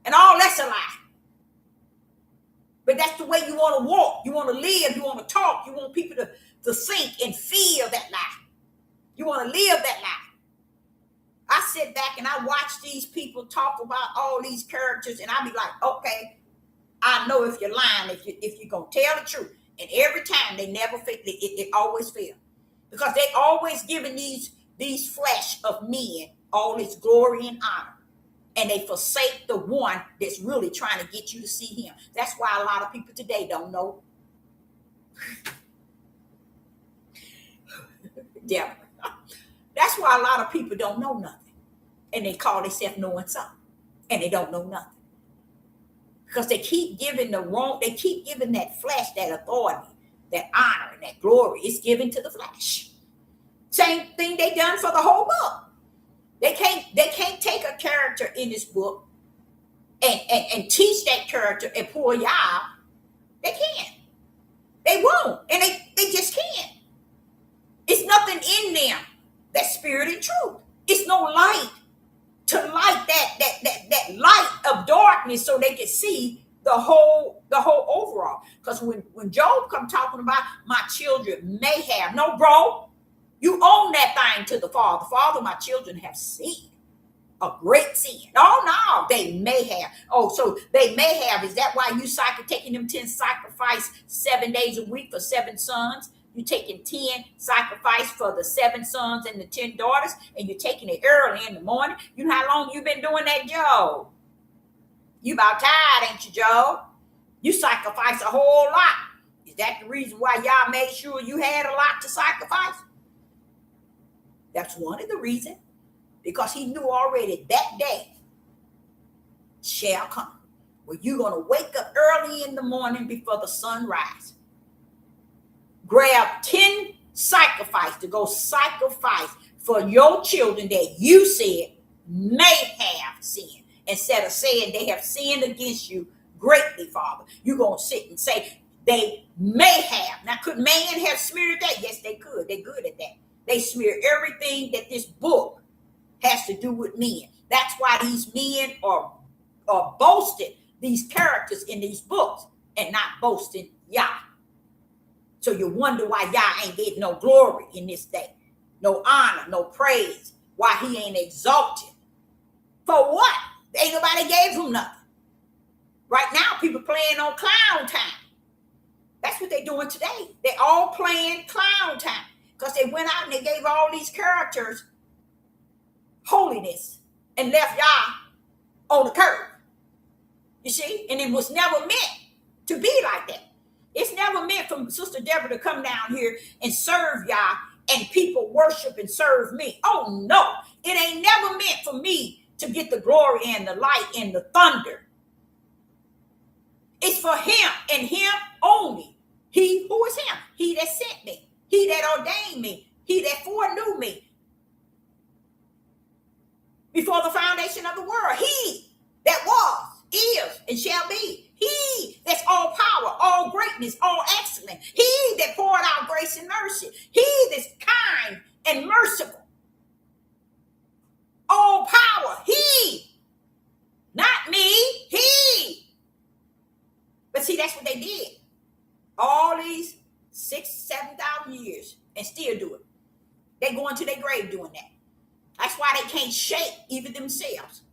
A: And all that's a lie. But that's the way you want to walk. You want to live. You want to talk. You want people to think and feel that lie. You want to live that lie. I sit back and I watch these people talk about all these characters, and I be like, okay, I know if you're lying, if you're gonna tell the truth. And every time they never fail, it always fails. Because they always giving these flesh of men all this glory and honor. And they forsake the one that's really trying to get you to see him. That's why a lot of people today don't know. Yeah. That's why a lot of people don't know nothing. And they call themselves knowing something. And they don't know nothing. Because they keep giving that flesh, that authority, that honor, and that glory. It's given to the flesh. Same thing they done for the whole book. They can't take a character in this book and teach that character and pour y'all. They can't. They won't. And they just can't. It's nothing in them that's spirit and truth. It's no light to light that light of darkness so they can see the whole overall. Because when Job come talking about my children may have, no, bro, you own that thing to the Father. Father, my children have sinned a great sin. Oh no, they may have. Oh, so they may have. Is that why you taking them 10 sacrifice 7 days a week for 7 sons? You taking 10 sacrifice for the 7 sons and the 10 daughters, and you're taking it early in the morning. You know how long you been doing that, Job? You about tired, ain't you, Job? You sacrifice a whole lot. Is that the reason why y'all made sure you had a lot to sacrifice? That's one of the reasons. Because he knew already that day shall come where you're going to wake up early in the morning before the sun rises. Grab 10 sacrifice to go sacrifice for your children that you said may have sinned. Instead of saying they have sinned against you greatly, Father, you're going to sit and say they may have. Now, could man have smeared that? Yes, they could. They're good at that. They smear everything that this book has to do with men. That's why these men are boasting these characters in these books and not boasting Yah. So you wonder why Yah ain't getting no glory in this day, no honor, no praise, why he ain't exalted. For what? Ain't nobody gave him nothing. Right now, people playing on clown time. That's what they're doing today. They all playing clown time because they went out and they gave all these characters holiness and left Yah on the curb. You see? And it was never meant to be like that. It's never meant for Sister Deborah to come down here and serve Yah and people worship and serve me. Oh no, it ain't never meant for me to get the glory and the light and the thunder. It's for him and him only. He who is him, he that sent me, he that ordained me, he that foreknew me before the foundation of the world. He that was, is, and shall be. He that's all power, all greatness, all excellent. He that poured out grace and mercy. He that's kind and merciful. All power. He. Not me. He. But see, that's what they did. all these 7,000 years and still do it. They go into their grave doing that. That's why they can't shake even themselves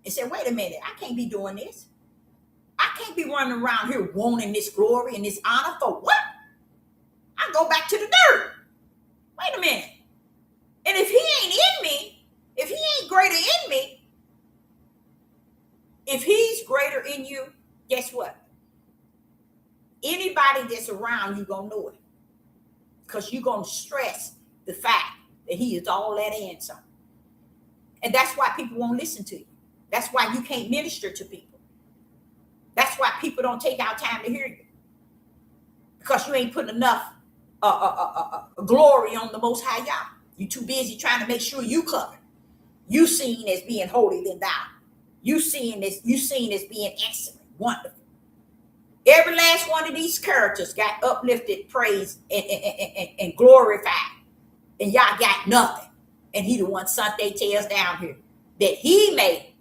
A: and say, wait a minute, I can't be doing this. I can't be running around here wanting this glory and this honor for what? I go back to the dirt. Wait a minute. And if he ain't in me, if he ain't greater in me, if he's greater in you, guess what? Anybody that's around you gonna know it. Because you're gonna stress the fact that he is all that and some. And that's why people won't listen to you. That's why you can't minister to people. That's why people don't take out time to hear you. Because you ain't putting enough glory on the Most High Yah. You too busy trying to make sure you covered. You seen as being holy than thou. You seen as being excellent, wonderful. Every last one of these characters got uplifted, praised, and glorified. And y'all got nothing. And he the one sent their tails down here. That he may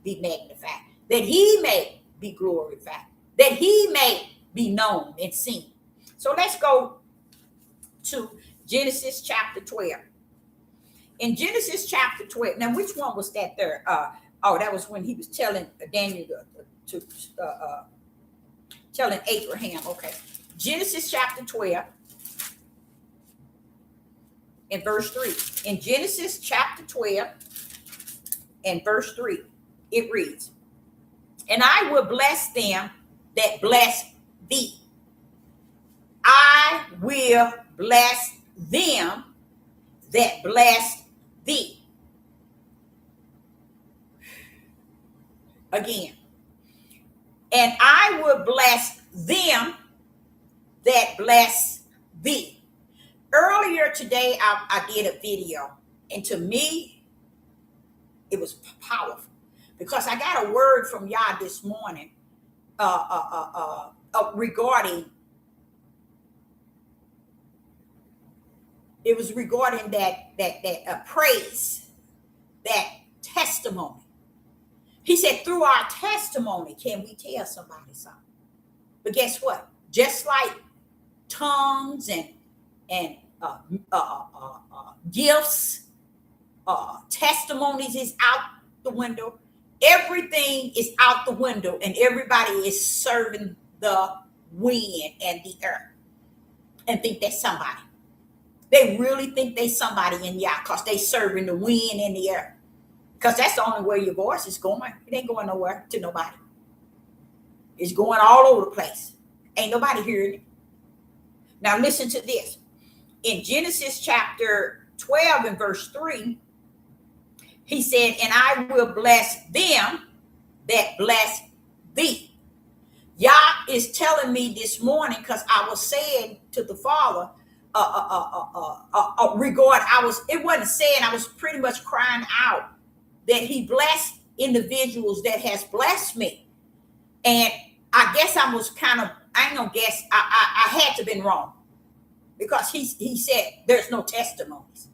A: be magnified. That he may be glorified. That he may be known and seen. So let's go to Genesis chapter 12. In Genesis chapter 12, now which one was that there? That was when he was telling Daniel telling Abraham. Okay. Genesis chapter 12 and verse 3. In Genesis chapter 12 and verse 3, it reads, and I will bless them that bless thee. I will bless them that bless thee. Again. And I will bless them that bless thee. Earlier today, I did a video. And to me, it was powerful. Because I got a word from Yah this morning regarding, it was regarding that praise, that testimony. He said, through our testimony, can we tell somebody something? But guess what? Just like tongues and gifts, testimonies is out the window. Everything is out the window, and everybody is serving the wind and the earth and think that's somebody. They really think they somebody in Yah because they serving the wind and the earth. Because that's the only way your voice is going. It ain't going nowhere to nobody. It's going all over the place. Ain't nobody hearing it. Now listen to this. In Genesis chapter 12 and verse 3, he said, and I will bless them that bless thee. Yah is telling me this morning, because I was saying to the Father, it wasn't saying, I was pretty much crying out that he blessed individuals that has blessed me. And I guess I was I ain't gonna guess, I had to been wrong. Because he said there's no testimonies.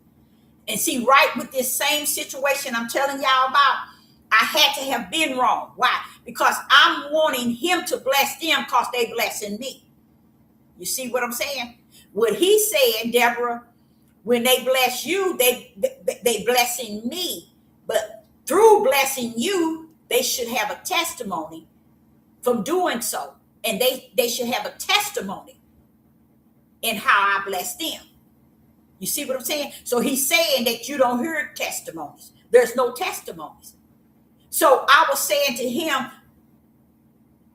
A: And see, right with this same situation I'm telling y'all about, I had to have been wrong. Why? Because I'm wanting him to bless them because they blessing me. You see what I'm saying? What he said, Deborah, when they bless you, they blessing me. But through blessing you, they should have a testimony from doing so. And they should have a testimony in how I bless them. You see what I'm saying? So he's saying that you don't hear testimonies. There's no testimonies. So I was saying to him,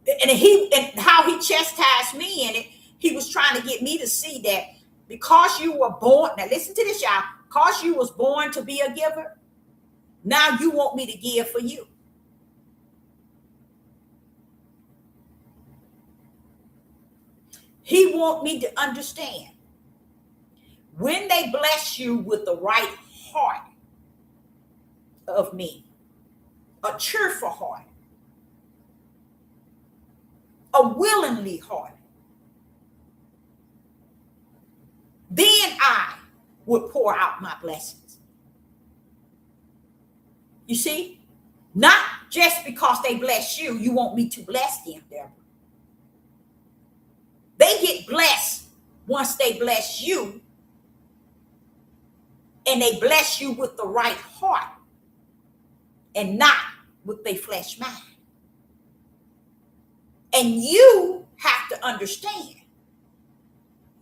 A: and how he chastised me in it, he was trying to get me to see that because you were born, now listen to this, y'all, because you was born to be a giver, now you want me to give for you. He want me to understand when they bless you with the right heart of me, a cheerful heart, a willingly heart, then I would pour out my blessings. You see? Not just because they bless you, you want me to bless them, Deborah. They get blessed once they bless you, and they bless you with the right heart and not with their flesh mind. And you have to understand,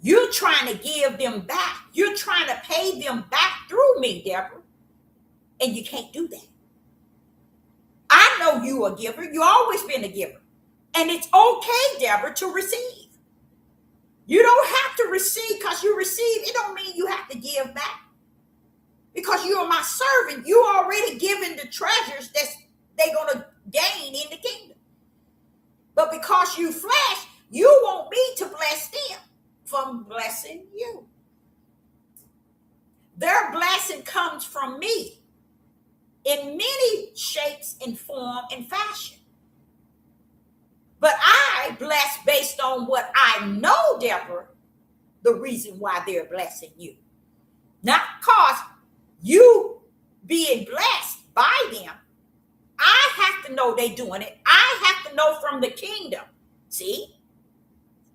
A: you're trying to give them back. You're trying to pay them back through me, Deborah. And you can't do that. I know you a giver. You've always been a giver. And it's okay, Deborah, to receive. You don't have to receive because you receive. It don't mean you have to give back. Because you are my servant. You already given the treasures that they're going to gain in the kingdom. But because you flesh, you want me to bless them from blessing you. Their blessing comes from me in many shapes and form and fashion. But I bless based on what I know, Deborah, the reason why they're blessing you. Not because you being blessed by them. I have to know they doing it. I have to know from the kingdom. See?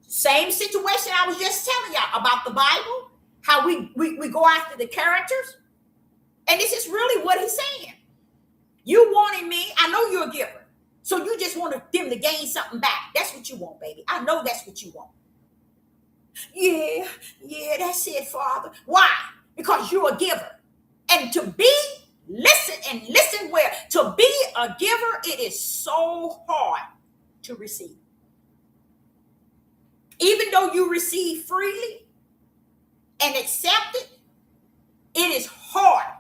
A: Same situation I was just telling y'all about the Bible, how we go after the characters. And this is really what he's saying. You wanted me, I know you're a giver. So you just want them to gain something back. That's what you want, baby. I know that's what you want. Yeah, that's it, Father. Why? Because you're a giver. And to be, listen where, to be a giver, it is so hard to receive. Even though you receive freely and accept it, it is hard.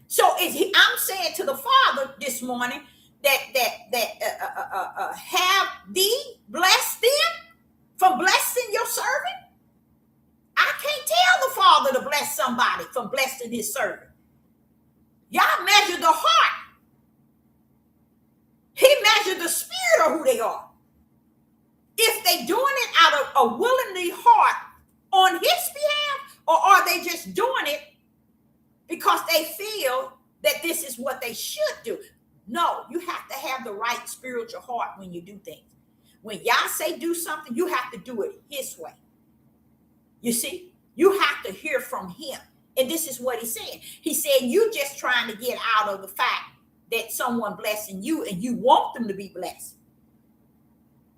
A: So I'm saying to the Father this morning that have thee bless them from blessing your servant. I can't tell the Father to bless somebody from blessing his servant. Y'all measure the heart. He measured the spirit of who they are. If they doing it out of a willingly heart on his behalf, or are they just doing it because they feel that this is what they should do? No, you have to have the right spiritual heart when you do things. When Yah say do something, you have to do it his way. You see, you have to hear from him. And this is what he's saying. He said, you just trying to get out of the fact that someone blessing you and you want them to be blessed.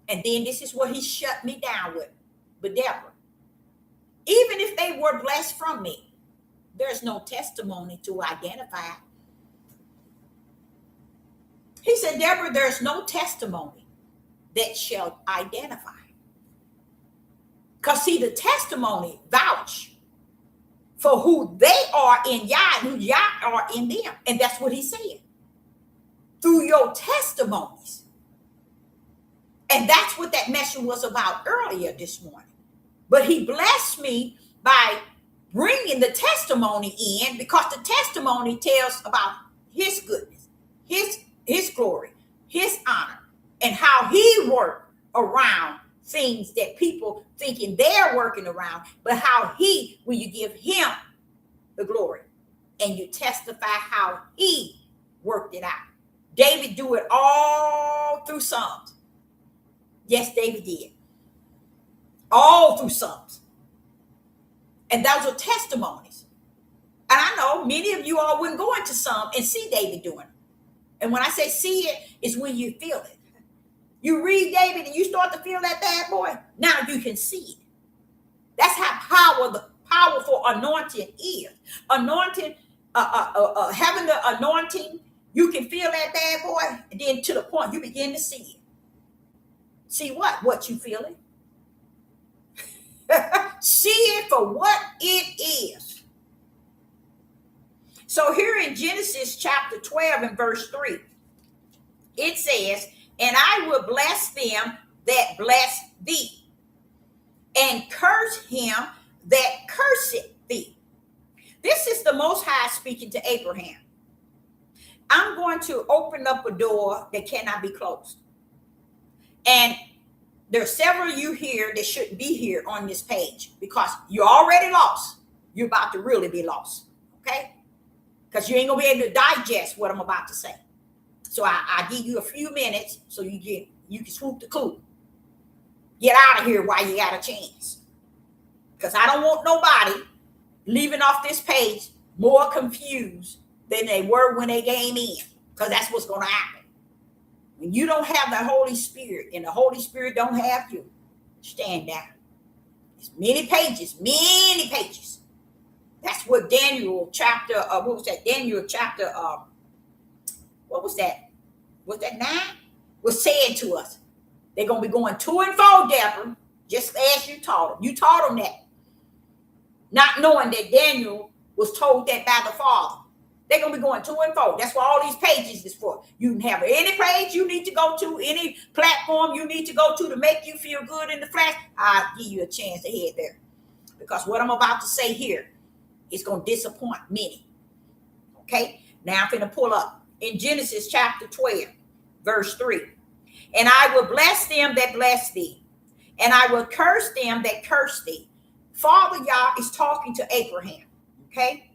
A: And then this is what he shut me down with. But Deborah, even if they were blessed from me, there's no testimony to identify. He said, Deborah, there's no testimony that shall identify. Because see, the testimony vouch for who they are in Yah and who Yah are in them. And that's what he said. Through your testimonies. And that's what that message was about earlier this morning. But he blessed me by bringing the testimony in, because the testimony tells about his goodness, his glory, his honor, and how he worked around things that people thinking they're working around, but how he, when you give him the glory and you testify how he worked it out. David do it all through Psalms. Yes, David did. All through Psalms. And those are testimonies. And I know many of you all wouldn't go into Psalm and see David doing it. And when I say see it, it's when you feel it. You read David and you start to feel that bad boy. Now you can see it. That's how powerful anointing is. Anointing, having the anointing, you can feel that bad boy, and then to the point you begin to see it. See what? What you feeling? See it for what it is. So here in Genesis chapter 12 and verse 3, it says, and I will bless them that bless thee, and curse him that curseth thee. This is the Most High speaking to Abraham. I'm going to open up a door that cannot be closed. And there's several of you here that shouldn't be here on this page because you're already lost. You're about to really be lost, okay? Because you ain't going to be able to digest what I'm about to say. So I give you a few minutes so you can swoop the clue. Get out of here while you got a chance. Because I don't want nobody leaving off this page more confused than they were when they came in. Because that's what's going to happen. When you don't have the Holy Spirit and the Holy Spirit don't have you, stand down. It's many pages, many pages. That's what Daniel chapter, what was that? Daniel chapter, what was that? Was that 9? Was saying to us. They're going to be going to and fro, Deborah, just as you taught them. You taught them that. Not knowing that Daniel was told that by the Father. They're going to be going to and fro. That's what all these pages is for. You can have any page you need to go to, any platform you need to go to make you feel good in the flesh. I'll give you a chance to head there. Because what I'm about to say here is going to disappoint many. Okay? Now I'm going to pull up in Genesis chapter 12, verse 3. And I will bless them that bless thee, and I will curse them that curse thee. Father Yah is talking to Abraham. Okay?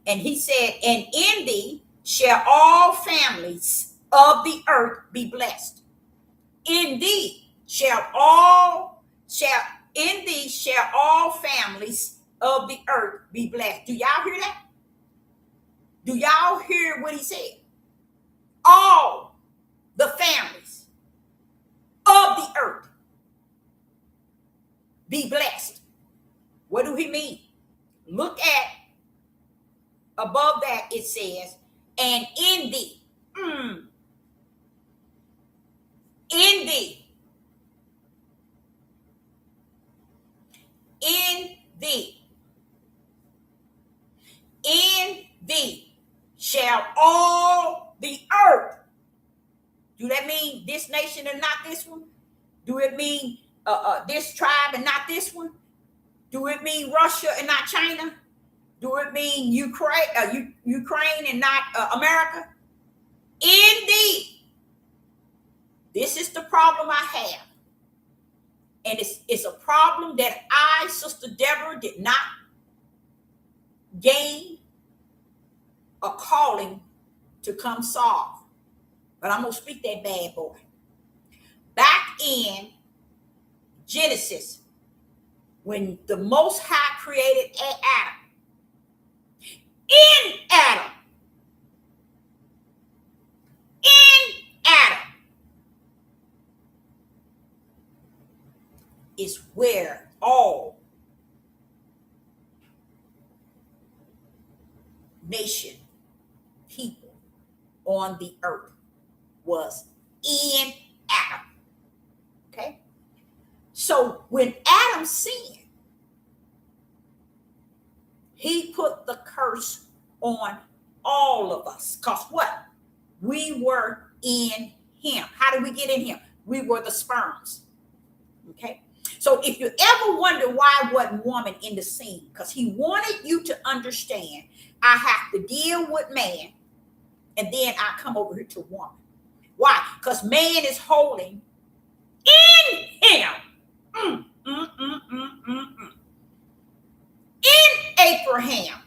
A: And he said, and in thee shall all families of the earth be blessed. In thee shall all families of the earth be blessed. Do y'all hear that? Do y'all hear what he said? All the families of the earth be blessed. What do he mean? Look at above that, it says, and in thee. In thee. In thee. In thee shall all the earth. Do that mean this nation and not this one? Do it mean this tribe and not this one? Do it mean Russia and not China? Do it mean Ukraine and not America? In thee. This is the problem I have. And it's a problem that I, Sister Deborah, did not gain a calling to come solve. But I'm going to speak that bad boy. Back in Genesis, when the Most High created Adam, in Adam, is where all nation, people on the earth was in Adam. Okay? So when Adam sinned, he put the curse on all of us. Because what? We were in him. How did we get in him? We were the sperms. Okay? So if you ever wonder why wasn't woman in the scene, because he wanted you to understand, I have to deal with man, and then I come over here to woman. Why? Because man is holding in him. In Abraham.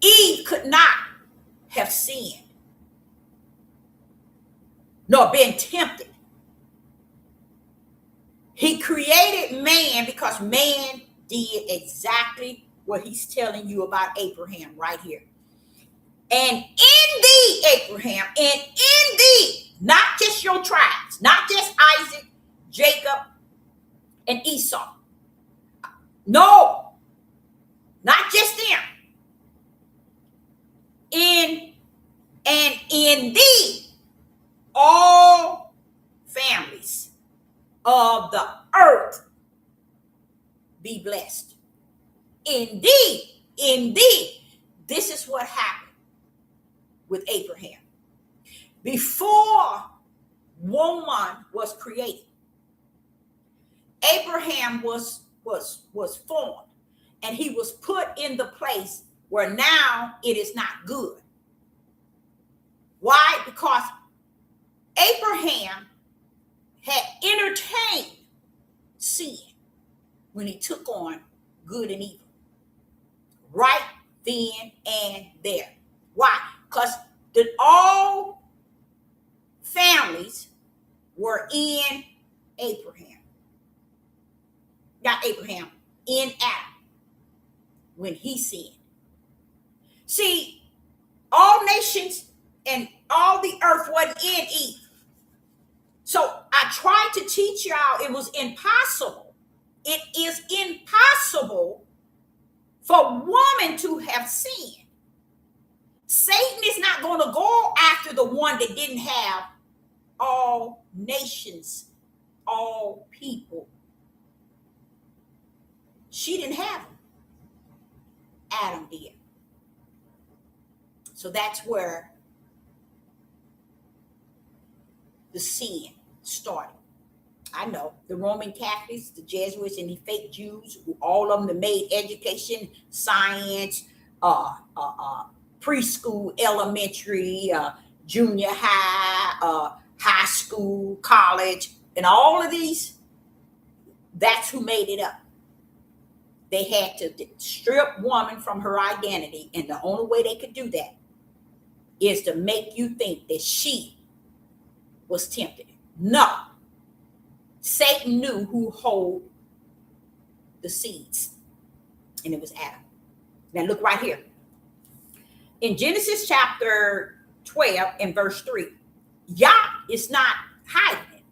A: Eve could not have sinned nor been tempted. He created man because man did exactly what he's telling you about Abraham right here. And in thee, Abraham, and in thee, not just your tribes, not just Isaac, Jacob, and Esau. No, not just them. In thee, all families of the earth be blessed. In thee. This is what happened with Abraham. Before woman was created, Abraham was formed, and he was put in the place where now it is not good. Why? Because Abraham had entertained sin when he took on good and evil. Right then and there. Why? Because all families were in Abraham. Not Abraham, in Adam when he sinned. See, all nations and all the earth wasn't in Eve. So I tried to teach y'all it was impossible. It is impossible for woman to have sinned. Satan is not going to go after the one that didn't have all nations, all people. She didn't have them. Adam did. So that's where the sin started. I know the Roman Catholics, the Jesuits, and the fake Jews, all of them that made education, science, preschool, elementary, junior high, high school, college, and all of these, that's who made it up. They had to strip woman from her identity, and the only way they could do that is to make you think that she was tempted. No. Satan knew who held the seeds, and it was Adam. Now look right here. In Genesis chapter 12 and verse 3, Yah is not hiding it.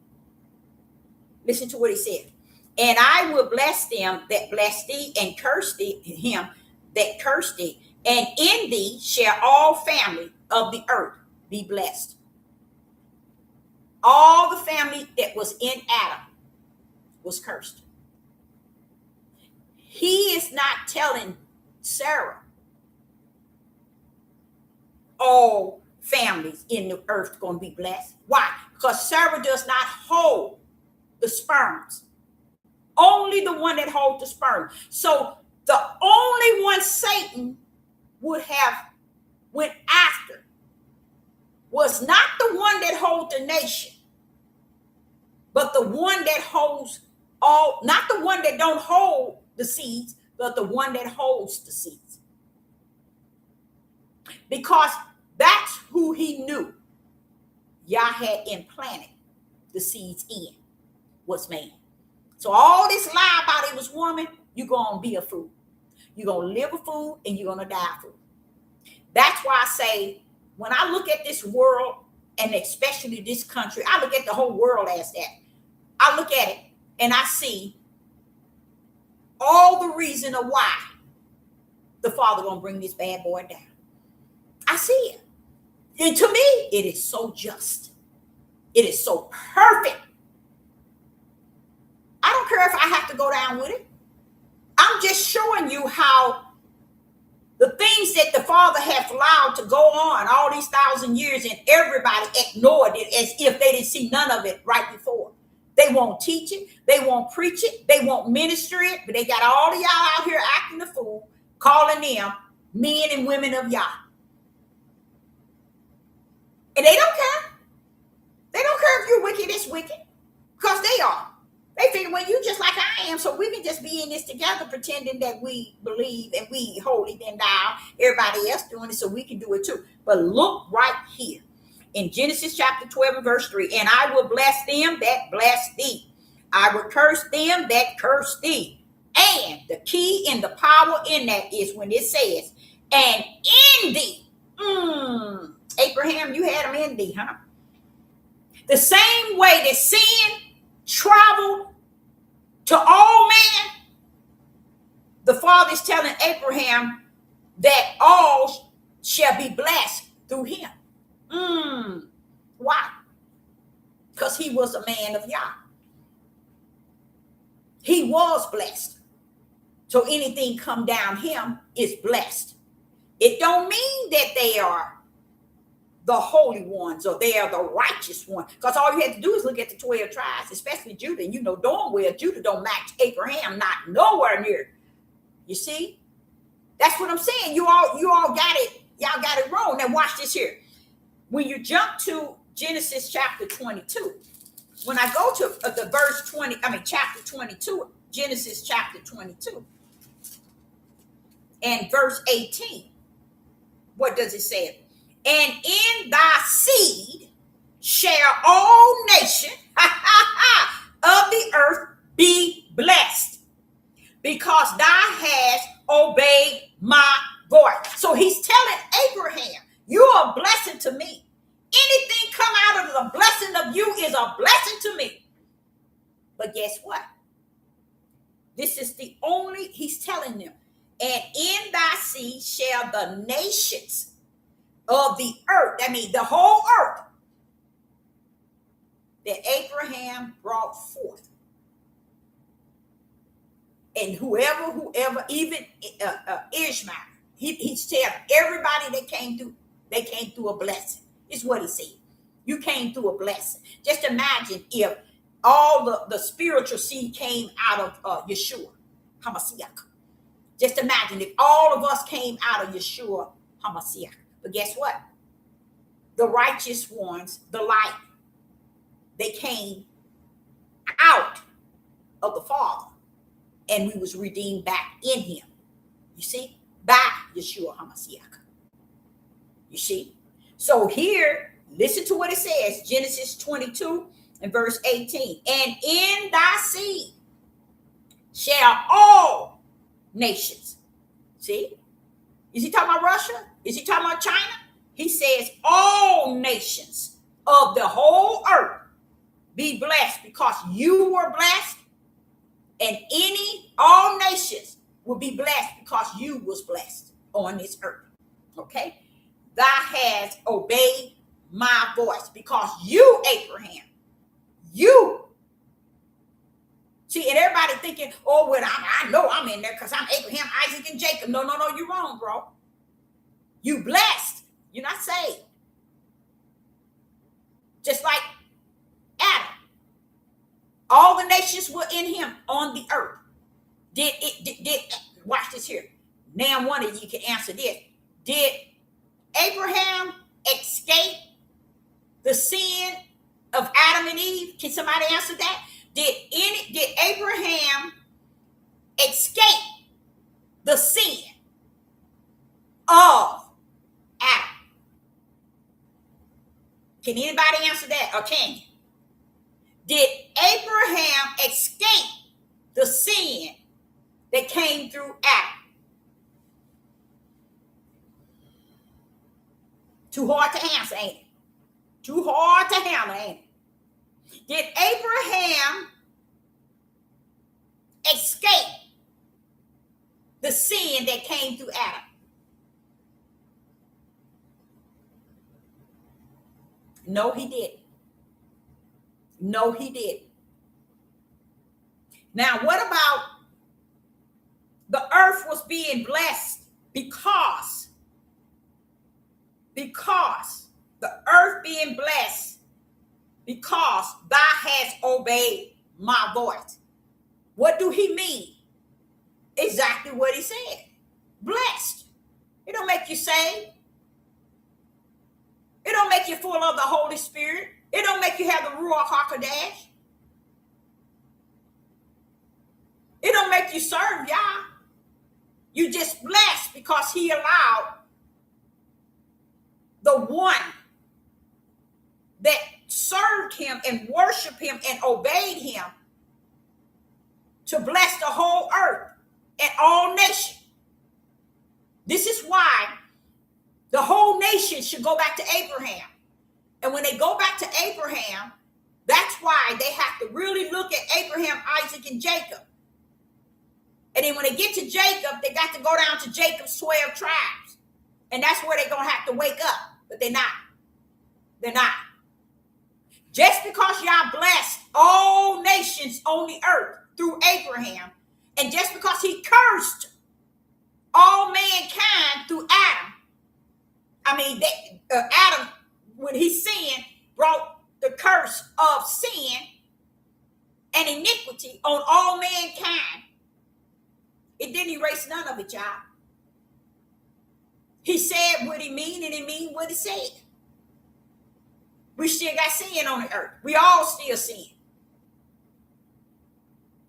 A: Listen to what he said. And I will bless them that bless thee, and curse thee, him that curse thee. And in thee shall all family of the earth be blessed. All the family that was in Adam was cursed. He is not telling Sarah all families in the earth going to be blessed. Why? Because Sarah does not hold the sperms. Only the one that holds the sperm. So the only one Satan would have went after was not the one that holds the nation, but the one that holds all, not the one that don't hold the seeds, but the one that holds the seeds. Because that's who he knew Yah had implanted the seeds in, was man. So all this lie about it was woman, you're going to be a fool. You're going to live a fool and you're going to die a fool. That's why I say, when I look at this world, and especially this country, I look at the whole world as that. I look at it and I see all the reason of why the Father going to bring this bad boy down. I see it. And to me, it is so just. It is so perfect. I don't care if I have to go down with it. I'm just showing you how the things that the Father has allowed to go on all these 1,000 years, and everybody ignored it as if they didn't see none of it right before. They won't teach it. They won't preach it. They won't minister it. But they got all of y'all out here acting the fool, calling them men and women of Yah. And they don't care. They don't care if you're wicked, it's wicked. Because they are. They figure, well, you just like I am, so we can just be in this together pretending that we believe and we holy then thou, everybody else doing it, so we can do it too. But look right here in Genesis chapter 12 and verse 3. And I will bless them that bless thee. I will curse them that curse thee. And the key and the power in that is when it says, and in thee. Abraham, you had them in thee, huh? The same way that sin traveled to all men, the Father is telling Abraham that all shall be blessed through him. Why? Because he was a man of Yah. He was blessed. So anything come down him is blessed. It don't mean that they are the holy ones or they are the righteous ones. Because all you have to do is look at the 12 tribes, especially Judah. And you know darn well Judah don't match Abraham, not nowhere near. You see? That's what I'm saying. You all got it. Y'all got it wrong. Now watch this here. When you jump to Genesis chapter 22, when I go to the verse 20, chapter 22, Genesis chapter 22 and verse 18, what does it say? And in thy seed shall all nations of the earth be blessed, because thou hast obeyed my voice. So he's telling Abraham, you are a blessing to me. Anything come out of the blessing of you is a blessing to me. But guess what? This is the only, he's telling them, and in thy seed shall the nations of the earth, that means the whole earth, that Abraham brought forth. And whoever, even Ishmael, he's telling everybody they came through a blessing. It's what he said. You came through a blessing. Just imagine if all the spiritual seed came out of Yeshua HaMashiach. Just imagine if all of us came out of Yeshua HaMashiach. But guess what? The righteous ones, the light, they came out of the Father, and we was redeemed back in him. You see? By Yeshua HaMashiach. You see? So here, listen to what it says, Genesis 22 and verse 18. And in thy seed shall all nations. See? Is he talking about Russia? Is he talking about China? He says all nations of the whole earth be blessed, because you were blessed, and all nations will be blessed because you was blessed on this earth. Okay? Thou hast obeyed my voice, because you, Abraham, you. See, and everybody thinking, oh, well, I know I'm in there because I'm Abraham, Isaac, and Jacob. No, you're wrong, bro. You blessed. You're not saved. Just like Adam. All the nations were in him on the earth. Did watch this here. Now one of you can answer this. Did Abraham escape the sin of Adam and Eve? Can somebody answer that? Did Abraham escape the sin of Adam? Can anybody answer that, or can you? Did Abraham escape the sin that came through Adam? Too hard to answer, ain't it? Too hard to handle, ain't it? Did Abraham escape the sin that came through Adam? No, he didn't. No, he didn't. Now, what about the earth was being blessed because the earth being blessed because thou hast obeyed my voice. What do he mean? Exactly what he said. Blessed. It don't make you saved. It don't make you full of the Holy Spirit. It don't make you have the Ruach HaKodesh. It don't make you serve Yah. You just blessed because he allowed the one that served him and worshiped him and obeyed him to bless the whole earth and all nations. This is why the whole nation should go back to Abraham. And when they go back to Abraham, that's why they have to really look at Abraham, Isaac, and Jacob. And then when they get to Jacob, they got to go down to Jacob's 12 tribes. And that's where they're going to have to wake up. But they're not. They're not. Just because y'all blessed all nations on the earth through Abraham, and just because he cursed all mankind through Adam, Adam, when he sinned, brought the curse of sin and iniquity on all mankind. It didn't erase none of it, y'all. He said what he mean, and he mean what he said. We still got sin on the earth. We all still sin.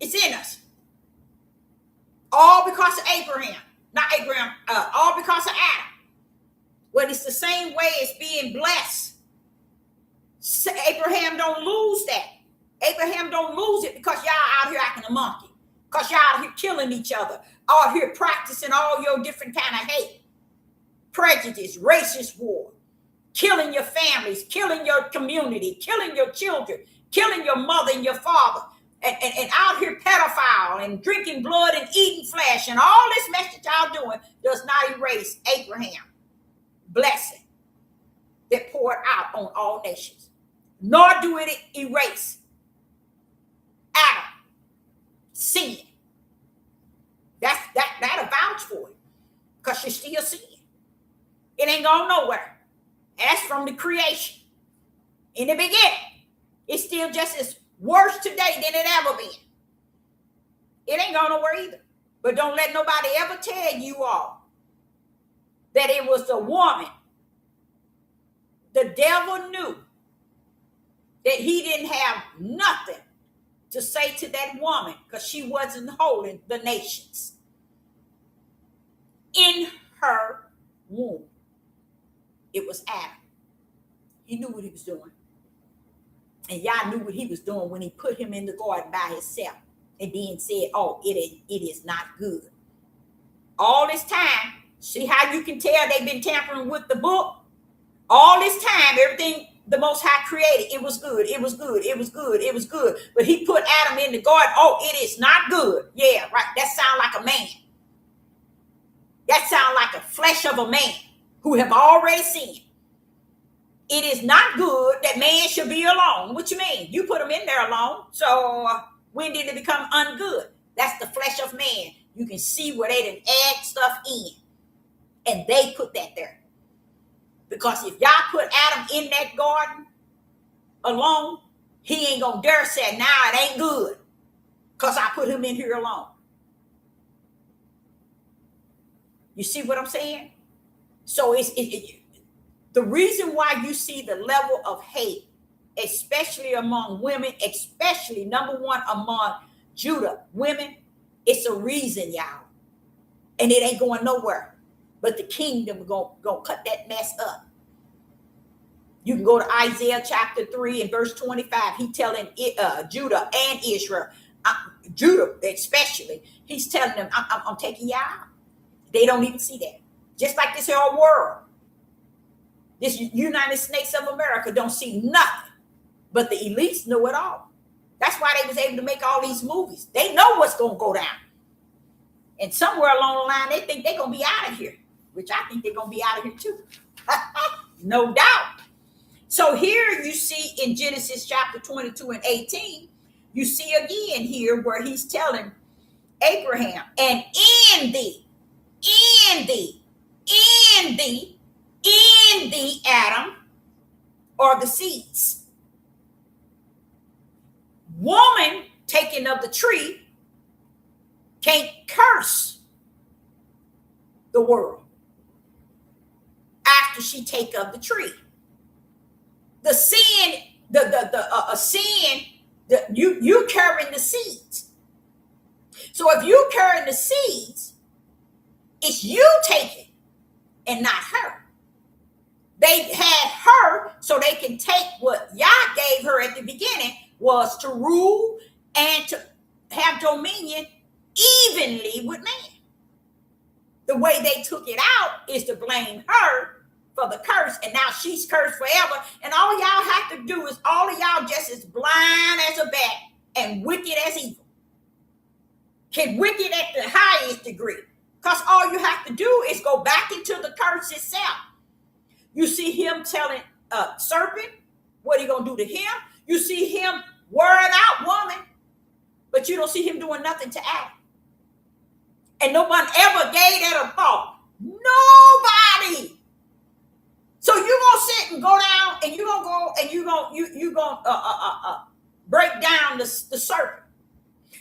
A: It's in us. All because of Abraham. Not Abraham, all because of Adam. Well, it's the same way as being blessed. Abraham don't lose that. Abraham don't lose it because y'all out here acting a monkey. Because y'all out here killing each other. Out here practicing all your different kind of hate. Prejudice, racist war. Killing your families, killing your community, killing your children, killing your mother and your father. And out here pedophile and drinking blood and eating flesh. And all this mess that y'all doing does not erase Abraham. Blessing that poured out on all nations. Nor do it erase Adam sin. That'll vouch for it. Because you're still sin. It ain't going nowhere. That's from the creation. In the beginning. It's still just as worse today than it ever been. It ain't going nowhere either. But don't let nobody ever tell you all that it was the woman. The devil knew that he didn't have nothing to say to that woman because she wasn't holding the nations in her womb. It was Adam. He knew what he was doing. And y'all knew what he was doing when he put him in the garden by himself and then said, oh, it is not good. All this time, see how you can tell they've been tampering with the book? All this time, everything the Most High created, it was good, it was good, it was good, it was good. But he put Adam in the garden, oh, it is not good. Yeah, right, that sounds like a man. That sounds like the flesh of a man who have already sinned. It is not good that man should be alone. What you mean? You put him in there alone. So when did it become ungood? That's the flesh of man. You can see where they didn't add stuff in. And they put that there. Because if y'all put Adam in that garden alone, he ain't going to dare say, nah, it ain't good. Because I put him in here alone. You see what I'm saying? So the reason why you see the level of hate, especially among women, especially number one among Judah women, it's a reason, y'all. And it ain't going nowhere. But the kingdom going to cut that mess up. You can go to Isaiah chapter 3 and verse 25. He telling Judah and Israel, Judah especially, he's telling them, I'm taking you out. They don't even see that. Just like this whole world. This United States of America don't see nothing. But the elites know it all. That's why they was able to make all these movies. They know what's going to go down. And somewhere along the line, they think they're going to be out of here. Which I think they're going to be out of here too. No doubt. So here you see in Genesis chapter 22 and 18, you see again here where he's telling Abraham, and in thee, Adam, are the seeds. Woman taking of the tree can't curse the world after she take of the tree. The sin, you carrying the seeds. So if you carrying the seeds, it's you taking and not her. They had her so they can take what Yah gave her at the beginning was to rule and to have dominion evenly with man. The way they took it out is to blame her for the curse, and now she's cursed forever. And all y'all have to do is all of y'all just as blind as a bat and wicked as evil. Can wicked at the highest degree. Because all you have to do is go back into the curse itself. You see him telling serpent what he gonna do to him. You see him wearing out woman, but you don't see him doing nothing to Adam. And no one ever gave that a thought. Nobody. So you gonna sit and go down, and you gonna go and you gonna break down the serpent.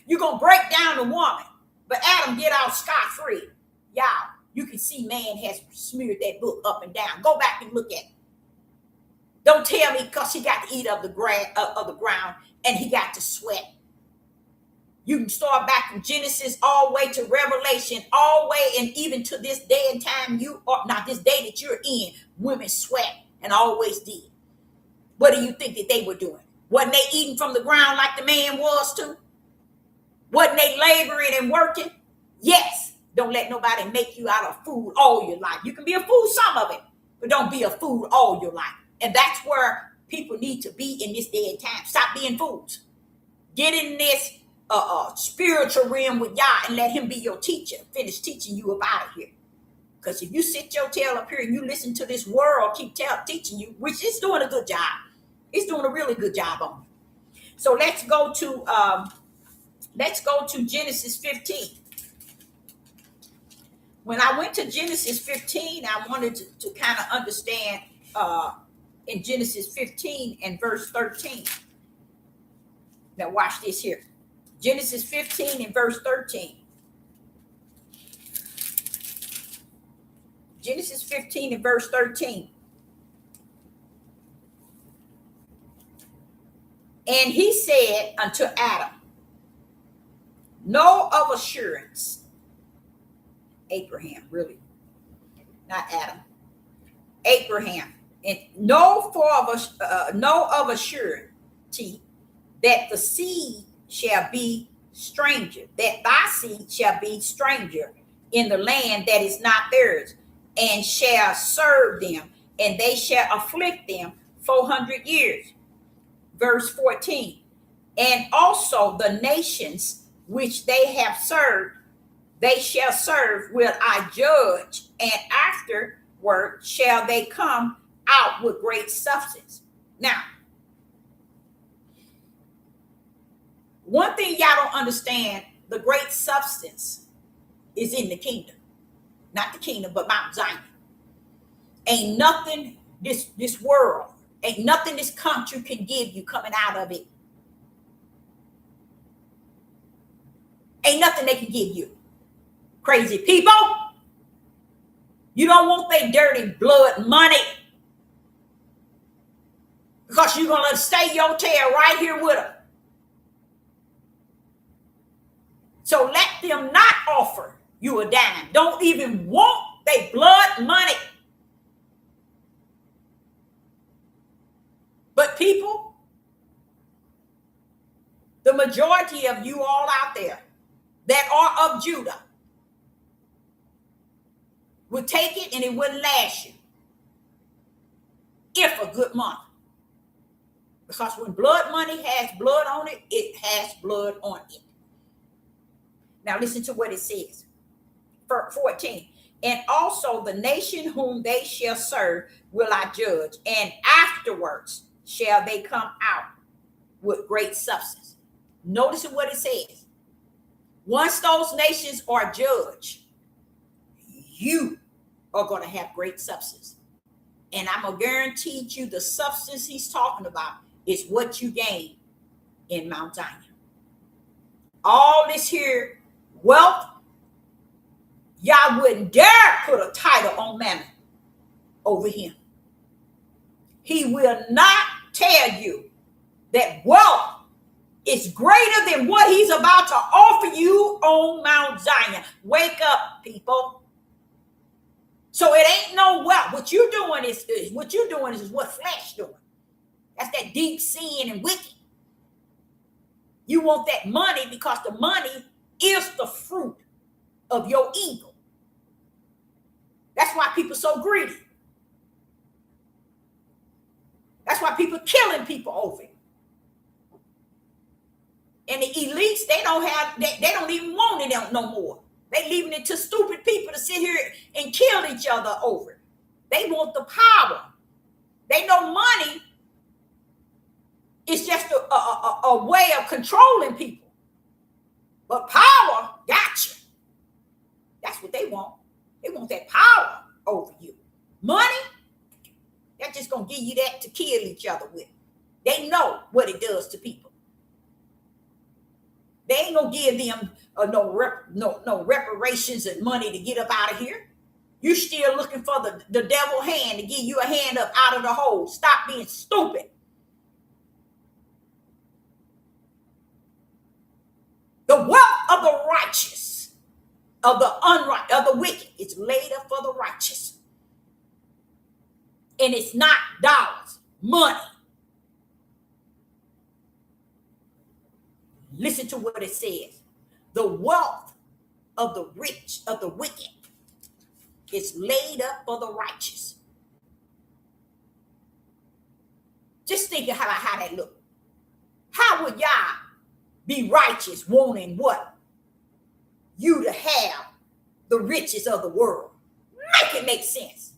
A: You gonna break down the woman, but Adam get out scot-free. Y'all, you can see man has smeared that book up and down. Go back and look at it. Don't tell me because he got to eat of the ground and he got to sweat. You can start back from Genesis all the way to Revelation, all the way, and even to this day and time you are, not this day that you're in, women sweat and always did. What do you think that they were doing? Wasn't they eating from the ground like the man was too? Wasn't they laboring and working? Yes. Don't let nobody make you out of food all your life. You can be a fool some of it, but don't be a fool all your life. And that's where people need to be in this day and time. Stop being fools. Get in this spiritual realm with Yah and let him be your teacher. Finish teaching you up out of here. Because if you sit your tail up here and you listen to this world keep teaching you, which is doing a good job, it's doing a really good job on you. So let's go to Genesis 15. When I went to Genesis 15, I wanted to kind of understand in Genesis 15 and verse 13. Now watch this here. Genesis 15 and verse 13. Genesis 15 and verse 13. And he said unto Adam, know of assurance, Abraham, really, not Adam, Abraham, and know of a surety that the seed shall be stranger, that thy seed shall be stranger in the land that is not theirs, and shall serve them, and they shall afflict them 400 years. Verse 14. And also the nations which they have served, they shall serve will I judge, and afterward shall they come out with great substance. Now, one thing y'all don't understand, the great substance is in the kingdom. Not the kingdom, but Mount Zion. Ain't nothing this world, ain't nothing this country can give you coming out of it. Ain't nothing they can give you. Crazy people. You don't want their dirty blood money. Because you're going to stay your tail right here with them. So let them not offer you a dime. Don't even want their blood money. But people, the majority of you all out there that are of Judah would take it and it wouldn't last you. If a good month. Because when blood money has blood on it, it has blood on it. Now listen to what it says. 14. And also the nation whom they shall serve will I judge, and afterwards shall they come out with great substance. Notice what it says. Once those nations are judged, you are going to have great substance. And I'm going to guarantee you the substance he's talking about is what you gain in Mount Zion. All this here wealth, y'all wouldn't dare put a title on Mammon over him. He will not tell you that wealth is greater than what he's about to offer you on Mount Zion. Wake up, people. So it ain't no wealth. What you're doing is what flesh doing. That's that deep sin and wicked. You want that money because the money is the fruit of your evil. That's why people so greedy. That's why people killing people over it. And the elites, they don't even want it no more. They leaving it to stupid people to sit here and kill each other over it. They want the power. They know money is just a way of controlling people. But power, gotcha. That's what they want. They want that power over you. Money, they're just going to give you that to kill each other with. They know what it does to people. They ain't going to give them no reparations and money to get up out of here. You're still looking for the devil hand to give you a hand up out of the hole. Stop being stupid. The wealth of the righteous, of the wicked, it's laid up for the righteous. And it's not dollars, money. Listen to what it says. The wealth of the rich, of the wicked, is laid up for the righteous. Just think of how that look. How would y'all be righteous wanting what? You to have the riches of the world. Make it make sense.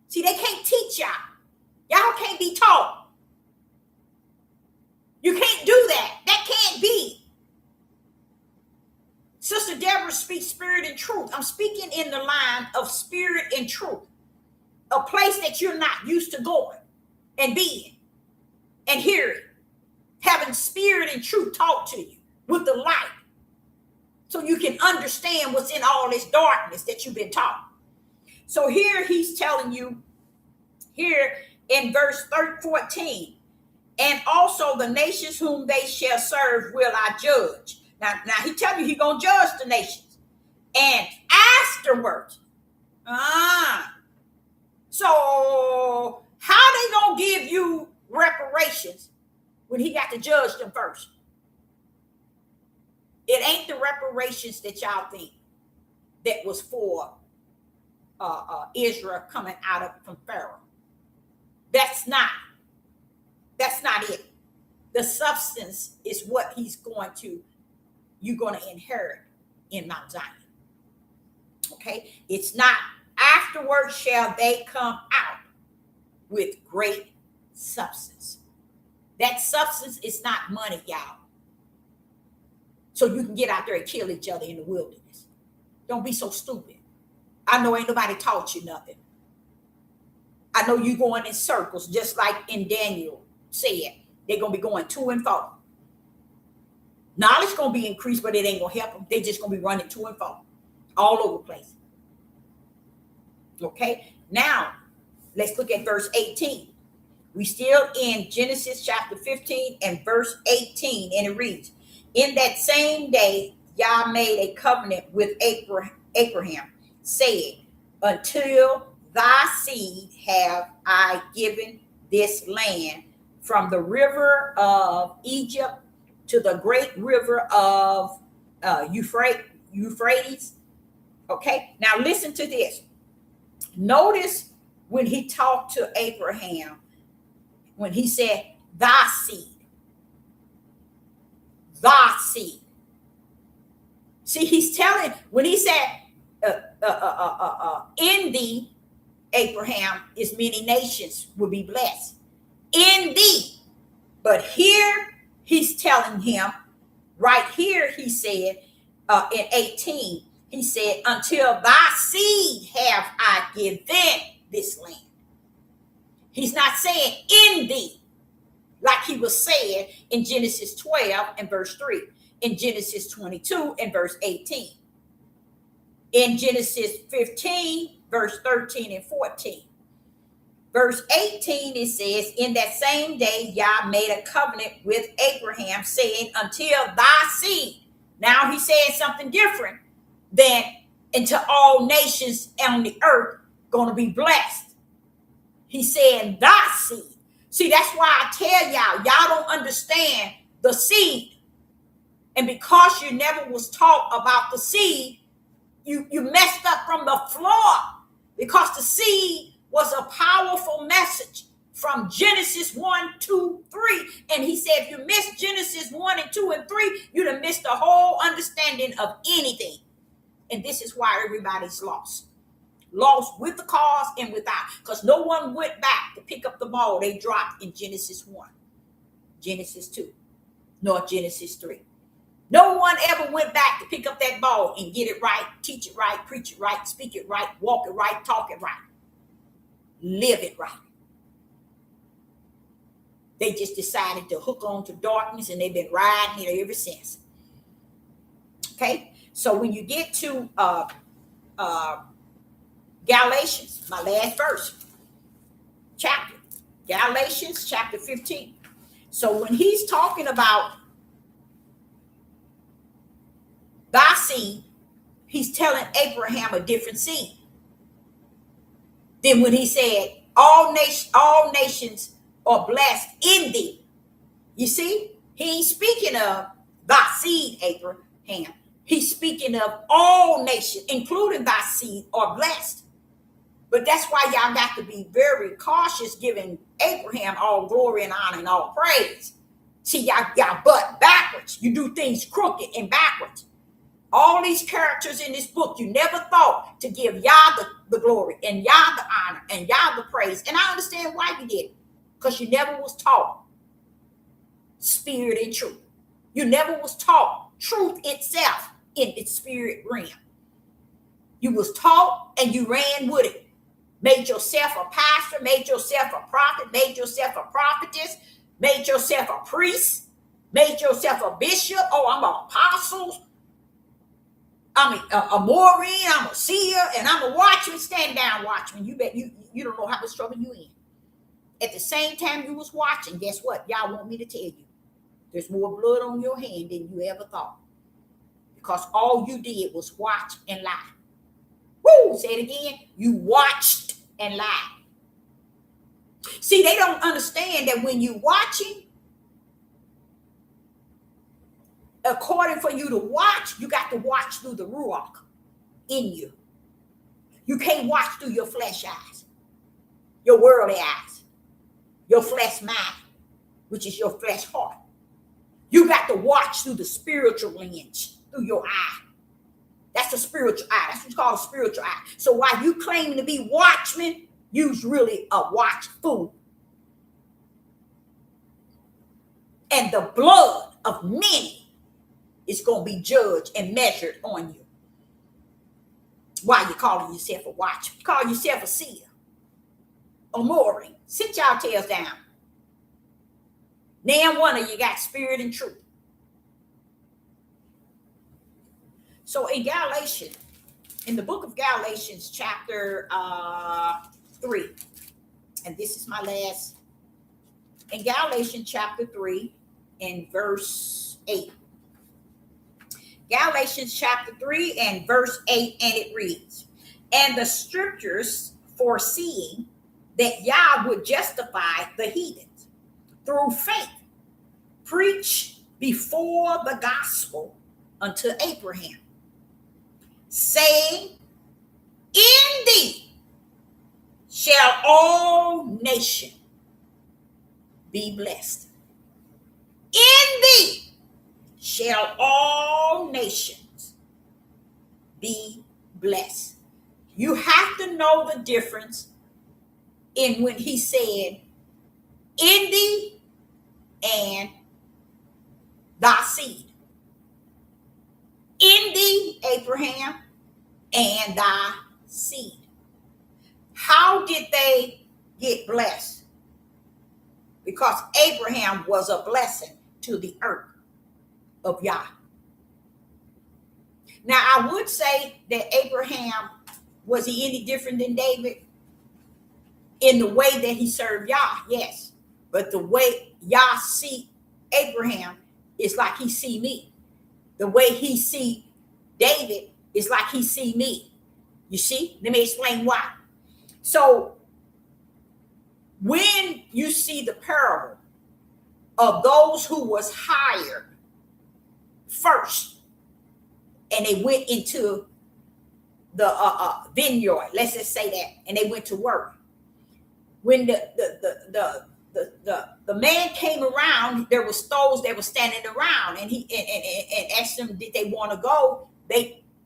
A: See, they can't teach y'all. Y'all can't be taught. You can't do that. That can't be. Sister Deborah speaks spirit and truth. I'm speaking in the line of spirit and truth. A place that you're not used to going and being and hearing. Having spirit and truth taught to you with the light. So you can understand what's in all this darkness that you've been taught. So here he's telling you, here in verse 14, and also the nations whom they shall serve will I judge. Now he telling you he's going to judge the nations. And afterwards, so how they going to give you reparations when he got to judge them first? It ain't the reparations that y'all think that was for Israel coming out from Pharaoh. That's not it. The substance is what you're going to inherit in Mount Zion. Okay? It's not afterwards shall they come out with great substance. That substance is not money, y'all. So you can get out there and kill each other in the wilderness. Don't be so stupid. I know ain't nobody taught you nothing. I know you going in circles, just like in Daniel said. They're going to be going to and fro. Knowledge going to be increased, but it ain't going to help them. They're just going to be running to and fro all over the place. Okay? Now, let's look at verse 18. We still in Genesis chapter 15 and verse 18, and it reads, in that same day, Yah made a covenant with Abraham, saying, until thy seed have I given this land from the river of Egypt to the great river of Euphrates. Okay, now listen to this. Notice when he talked to Abraham, when he said, thy seed. Thy seed. See, he's telling, when he said, in thee, Abraham, is many nations will be blessed. In thee. But here, he's telling him, right here, he said, in 18, he said, until thy seed have I given this land. He's not saying in thee, like he was saying in Genesis 12 and verse 3, in Genesis 22 and verse 18, in Genesis 15, verse 13 and 14. Verse 18, it says, in that same day, Yah made a covenant with Abraham, saying, until thy seed. Now he's saying something different than until all nations on the earth going to be blessed. He's saying thy seed. See, that's why I tell y'all don't understand the seed. And because you never was taught about the seed, you messed up from the floor, because the seed was a powerful message from Genesis 1, 2, 3. And he said, if you miss Genesis 1 and 2 and 3, you'd have missed the whole understanding of anything. And this is why everybody's lost. Lost with the cause and without. Because no one went back to pick up the ball they dropped in Genesis 1, Genesis 2, nor Genesis 3. No one ever went back to pick up that ball and get it right, teach it right, preach it right, speak it right, walk it right, talk it right, live it right. They just decided to hook on to darkness, and they've been riding it ever since. Okay, so when you get to Galatians, my last verse, chapter, Galatians chapter 15. So when he's talking about thy seed, he's telling Abraham a different seed than when he said all nations are blessed in thee. You see? He ain't speaking of thy seed, Abraham. He's speaking of all nations, including thy seed, are blessed. But that's why y'all got to be very cautious giving Abraham all glory and honor and all praise. See, y'all butt backwards. You do things crooked and backwards. All these characters in this book, you never thought to give Yah the glory and Yah the honor and Yah the praise. And I understand why you did it. Because you never was taught spirit and truth. You never was taught truth itself in its spirit realm. You was taught and you ran with it. Made yourself a pastor, made yourself a prophet, made yourself a prophetess, made yourself a priest, made yourself a bishop. Oh, I'm an apostle. I'm a Maureen, I'm a seer, and I'm a watchman. Stand down, watchman. You bet you don't know how much trouble you in. At the same time you was watching, guess what? Y'all want me to tell you. There's more blood on your hand than you ever thought. Because all you did was watch and lie. Woo! Say it again. You watched and lied. See, they don't understand that when you watching, according for you to watch, you got to watch through the ruach in you. You can't watch through your flesh eyes, your worldly eyes, your flesh mind, which is your flesh heart. You got to watch through the spiritual lens, through your eye. That's a spiritual eye. That's what you call a spiritual eye. So while you claiming to be watchman, you's really a watchful. And the blood of many is going to be judged and measured on you. Why you calling yourself a watchman? You call yourself a seer. A Maureen. Sit y'all tails down. Now one of you got spirit and truth. So in Galatians, in the book of Galatians, chapter 3, and this is my last, in Galatians chapter 3 and verse 8. Galatians chapter 3 and verse 8, and it reads, and the scriptures foreseeing that Yah would justify the heathens through faith, preach before the gospel unto Abraham, saying, in thee shall all nations be blessed. In thee shall all nations be blessed. You have to know the difference in when he said, in thee and thy seed. In thee, Abraham, and thy seed. How did they get blessed? Because Abraham was a blessing to the earth of Yah. Now, I would say that Abraham, was he any different than David? In the way that he served Yah, yes. But the way Yah see Abraham is like he see me. The way he see David is like he see me. You see? Let me explain why. So, when you see the parable of those who was hired first, and they went into the vineyard, let's just say that, and they went to work. When the man came around, there was those that were standing around, and he and asked them, did they want to go?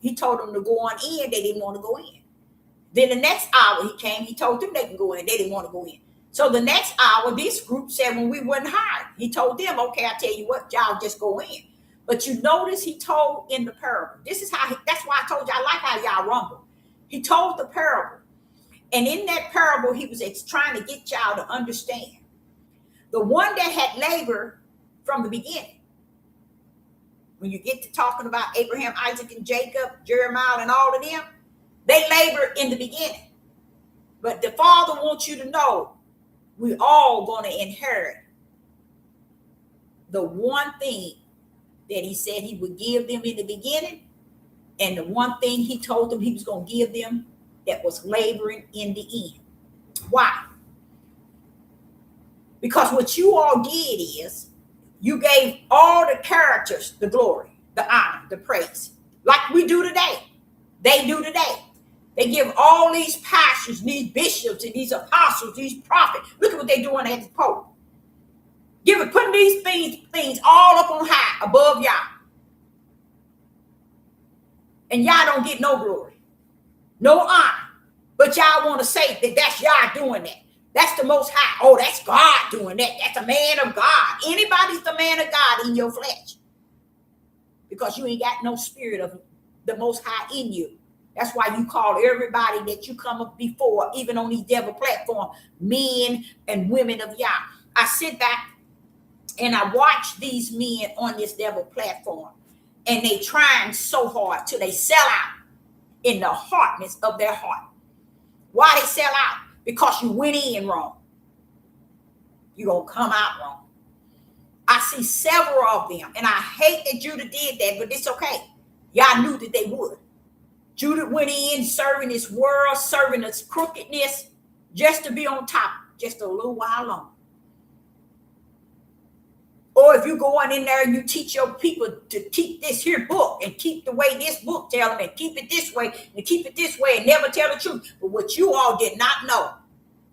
A: He told them to go on in. They didn't want to go in. Then the next hour he came, he told them they can go in. They didn't want to go in. So the next hour, this group said, when we weren't hired, he told them, okay, I tell you what, y'all just go in. But you notice he told in the parable. This is how that's why I told you I like how y'all rumble. He told the parable. And in that parable, he was trying to get y'all to understand. The one that had labor from the beginning. When you get to talking about Abraham, Isaac, and Jacob, Jeremiah, and all of them, they labored in the beginning. But the Father wants you to know we're all going to inherit the one thing that he said he would give them in the beginning, and the one thing he told them he was going to give them that was laboring in the end. Why? Because what you all did is, You gave all the characters the glory, the honor, the praise, like we do today. They do today. They give all these pastors, these bishops, and these apostles, these prophets. Look at what they're doing at the Pope. Putting these things all up on high, above y'all. And y'all don't get no glory, no honor. But y'all want to say that that's y'all doing that. That's the Most High. Oh, that's God doing that. That's a man of God. Anybody's the man of God in your flesh. Because you ain't got no spirit of the Most High in you. That's why you call everybody that you come up before, even on these devil platforms, men and women of Yah. I sit back and I watch these men on this devil platform, and they trying so hard till they sell out in the hardness of their heart. Why they sell out? Because you went in wrong. You're going to come out wrong. I see several of them, and I hate that Judah did that, but it's okay. Y'all knew that they would. Judah went in serving this world, serving this crookedness, just to be on top just a little while longer. Or if you go on in there and you teach your people to keep this here book and keep the way this book tells them and keep it this way and keep it this way and never tell the truth. But what you all did not know,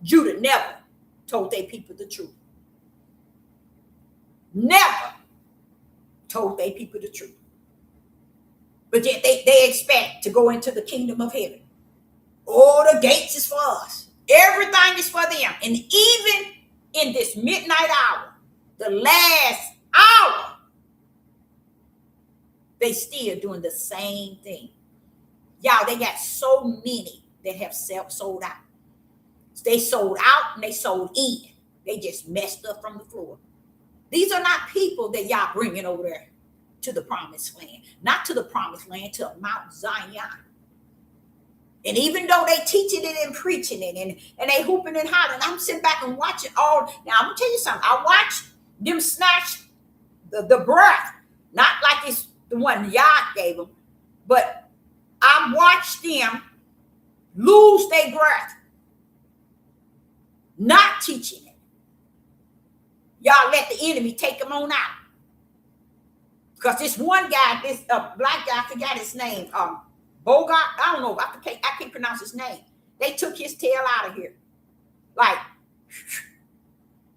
A: Judah never told their people the truth. Never told their people the truth. But yet they expect to go into the kingdom of heaven. Oh, the gates is for us. Everything is for them. And even in this midnight hour, the last hour, they still doing the same thing. Y'all, they got so many that have sold out. They sold out and they sold in. They just messed up from the floor. These are not people that y'all bringing over there to the promised land. Not to the promised land, to Mount Zion. And even though they teaching it and preaching it and they hooping and hollering, I'm sitting back and watching all. Now, I'm going to tell you something. I watched them snatch the breath. Not like it's the one Yah gave them. But I watched them lose their breath. Not teaching it. Y'all let the enemy take them on out. Because this one guy, this black guy, I forgot his name, Bogart, I don't know, I can't pronounce his name. They took his tail out of here. Like,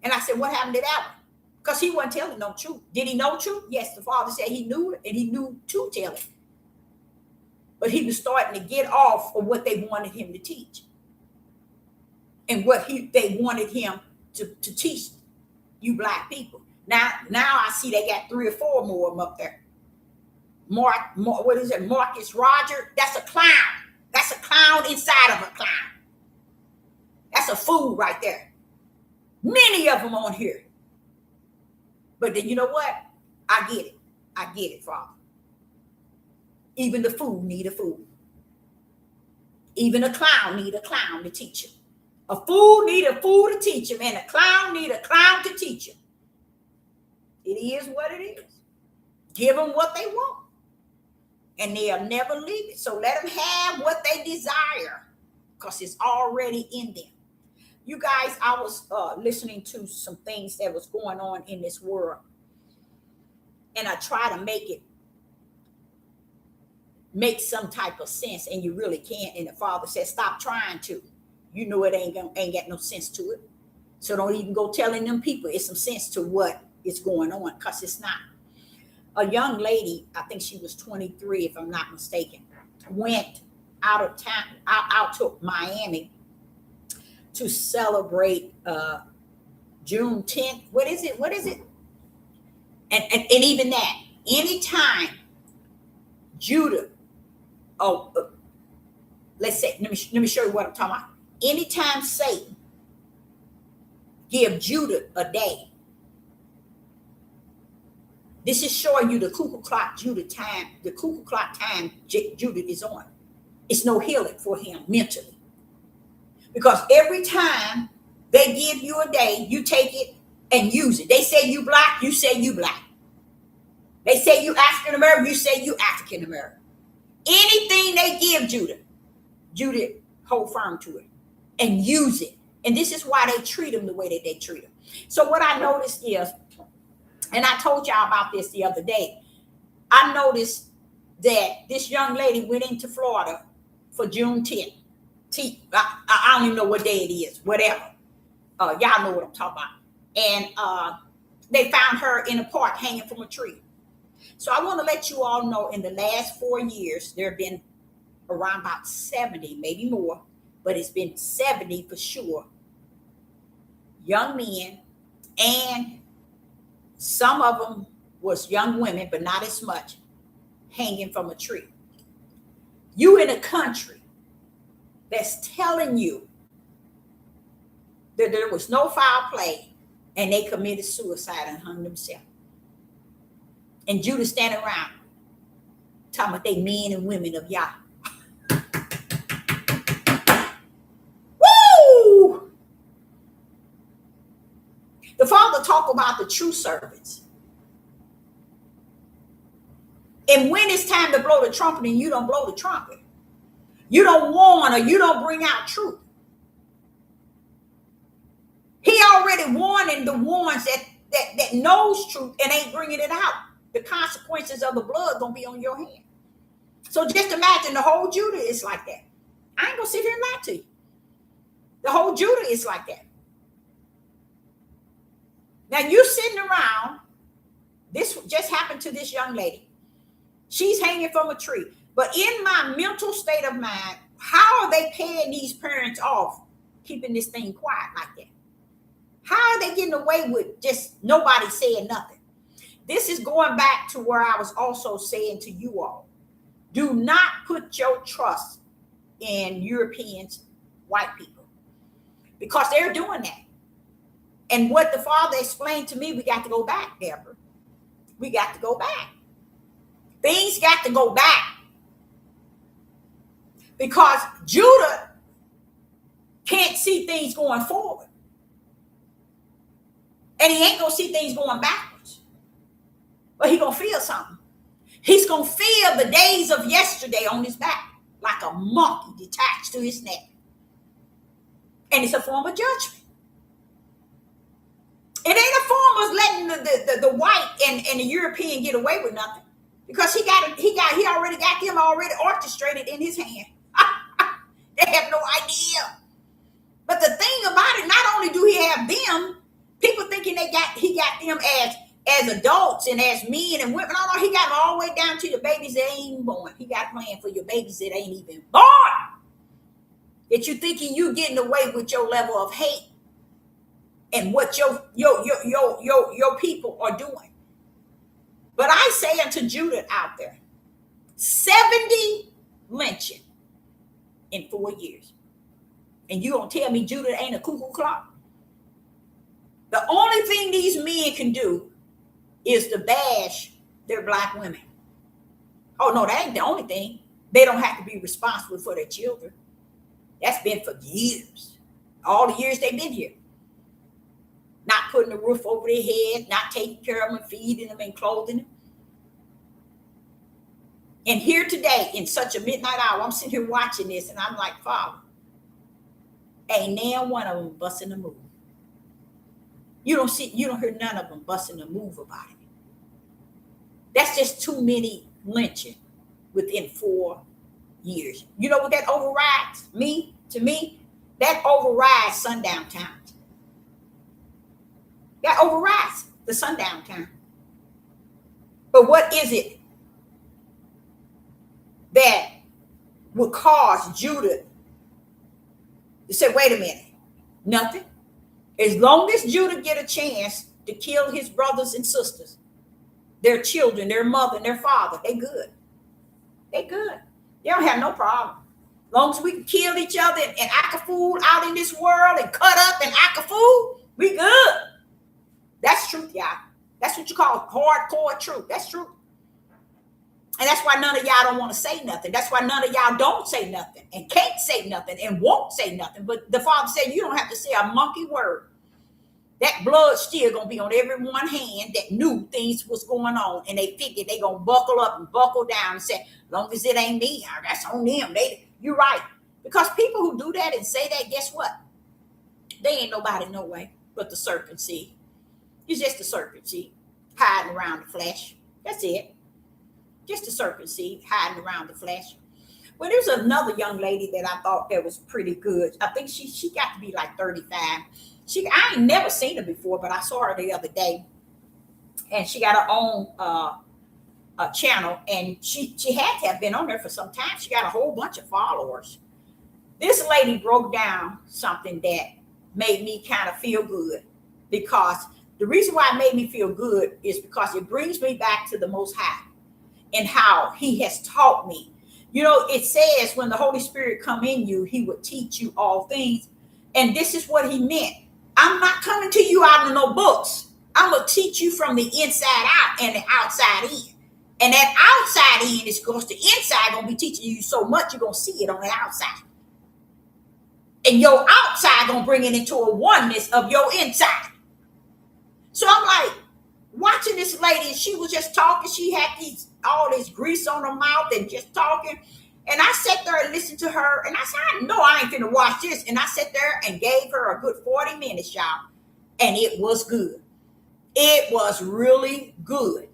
A: and I said, what happened to that one? Because he wasn't telling no truth. Did he know truth? Yes, the Father said he knew it, and he knew to tell it. But he was starting to get off of what they wanted him to teach. And what they wanted him to teach you black people. Now I see they got 3 or 4 more of them up there. What is it? Marcus Roger? That's a clown. That's a clown inside of a clown. That's a fool right there. Many of them on here. But then you know what? I get it. I get it, Father. Even the fool need a fool. Even a clown need a clown to teach him. A fool need a fool to teach him, and a clown need a clown to teach him. It is what it is. Give them what they want, and they'll never leave it. So let them have what they desire, because it's already in them. You guys, I was listening to some things that was going on in this world, and I try to make some type of sense, and you really can't. And the Father said, stop trying to. You know it ain't got no sense to it. So don't even go telling them people it's some sense to what is going on, because it's not. A young lady, I think she was 23, if I'm not mistaken, went out of town, out to Miami to celebrate June 10th. What is it? And even that, anytime Judah, let's say, let me show you what I'm talking about. Anytime Satan give Judah a day, this is showing you the cuckoo clock Judah time, the cuckoo clock time Judah is on. It's no healing for him mentally. Because every time they give you a day, you take it and use it. They say you black, you say you black. They say you African American, you say you African American. Anything they give Judah hold firm to it and use it. And this is why they treat them the way that they treat them. So what I noticed is And I told y'all about this the other day. I noticed that this young lady went into Florida for Juneteenth. I don't even know what day it is, whatever. Y'all know what I'm talking about. And they found her in a park hanging from a tree. So I want to let you all know in the last 4 years, there have been around about 70, maybe more, but it's been 70 for sure, young men, and some of them was young women, but not as much, hanging from a tree. You in a country that's telling you that there was no foul play and they committed suicide and hung themselves. And Judah standing around talking about they men and women of Yah. Woo! The Father talk about the true servants. And when it's time to blow the trumpet and you don't blow the trumpet, you don't warn or you don't bring out truth. He already warning the ones that knows truth and ain't bringing it out. The consequences of the blood gonna be on your hand. So just imagine the whole Judah is like that. I ain't gonna sit here and lie to you. The whole Judah is like that. Now you sitting around, this just happened to this young lady. She's hanging from a tree. But in my mental state of mind, how are they paying these parents off, keeping this thing quiet like that? How are they getting away with just nobody saying nothing? This is going back to where I was also saying to you all, do not put your trust in Europeans, white people, because they're doing that. And what the Father explained to me, we got to go back, Deborah. We got to go back. Things got to go back. Because Judah can't see things going forward. And he ain't going to see things going backwards. But he's going to feel something. He's going to feel the days of yesterday on his back, like a monkey detached to his neck. And it's a form of judgment. It ain't a form of letting the white and the European get away with nothing. Because he already got them already orchestrated in his hand. They have no idea. But the thing about it, not only do he have them, people thinking he got them as adults and as men and women. No, he got them all the way down to the babies that ain't even born. He got a plan for your babies that ain't even born. That you thinking you getting away with your level of hate and what your people are doing. But I say unto Judah out there, 70 lynching in 4 years. And you gonna tell me Judah ain't a cuckoo clock? The only thing these men can do is to bash their black women. Oh no, that ain't the only thing. They don't have to be responsible for their children. That's been for years. All the years they've been here. Not putting a roof over their head, not taking care of them, feeding them and clothing them. And here today, in such a midnight hour, I'm sitting here watching this, and I'm like, Father, ain't now one of them busting a move. You don't hear none of them busting a move about it. That's just too many lynching within 4 years. You know what that overrides to me? That overrides sundown times. That overrides the sundown time. But what is it that would cause Judah to say, wait a minute, nothing? As long as Judah get a chance to kill his brothers and sisters, their children, their mother, and their father, they good. They good. They don't have no problem. As long as we can kill each other and act a fool out in this world and cut up and act a fool, we good. That's truth, y'all. That's what you call hardcore truth. That's truth. And that's why none of y'all don't want to say nothing. That's why none of y'all don't say nothing and can't say nothing and won't say nothing. But the Father said you don't have to say a monkey word. That blood still going to be on every one hand that knew things was going on. And they figured they going to buckle up and buckle down and say, as long as it ain't me, that's on them. You're right. Because people who do that and say that, guess what? They ain't nobody no way but the serpent seed. It's just the serpent seed. hiding around the flesh. That's it. Just the serpent seed hiding around the flesh. Well, there's another young lady that I thought that was pretty good. I think she got to be like 35. I ain't never seen her before, but I saw her the other day, and she got her own channel, and she had to have been on there for some time. She got a whole bunch of followers. This lady broke down something that made me kind of feel good, because the reason why it made me feel good is because it brings me back to the Most High and how He has taught me. You know, it says when the Holy Spirit come in you, He would teach you all things. And this is what He meant. I'm not coming to you out of no books. I'm going to teach you from the inside out and the outside in. And that outside in is because the inside going to be teaching you so much, you're going to see it on the outside. And your outside going to bring it into a oneness of your inside. So I'm like, watching this lady, she was just talking. She had all this grease on her mouth and just talking. And I sat there and listened to her. And I said, I know I ain't finna watch this. And I sat there and gave her a good 40 minutes, y'all. And it was good. It was really good.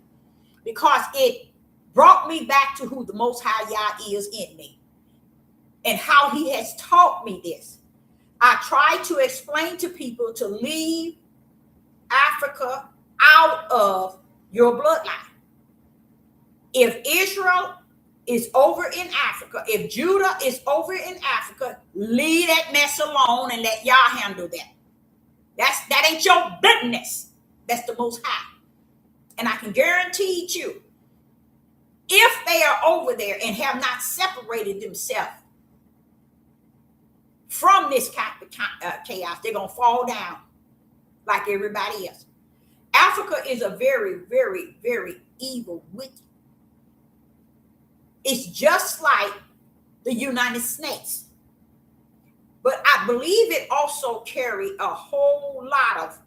A: Because it brought me back to who the Most High Yah is in me. And how He has taught me this. I try to explain to people to leave Africa out of your bloodline. If Israel is over in Africa, if Judah is over in Africa, leave that mess alone and let Yah handle that. That ain't your business. That's the Most High. And I can guarantee you, if they are over there and have not separated themselves from this chaos, they're going to fall down like everybody else. Africa is a very, very, very evil, wicked. It's just like the United States. But I believe it also carry a whole lot of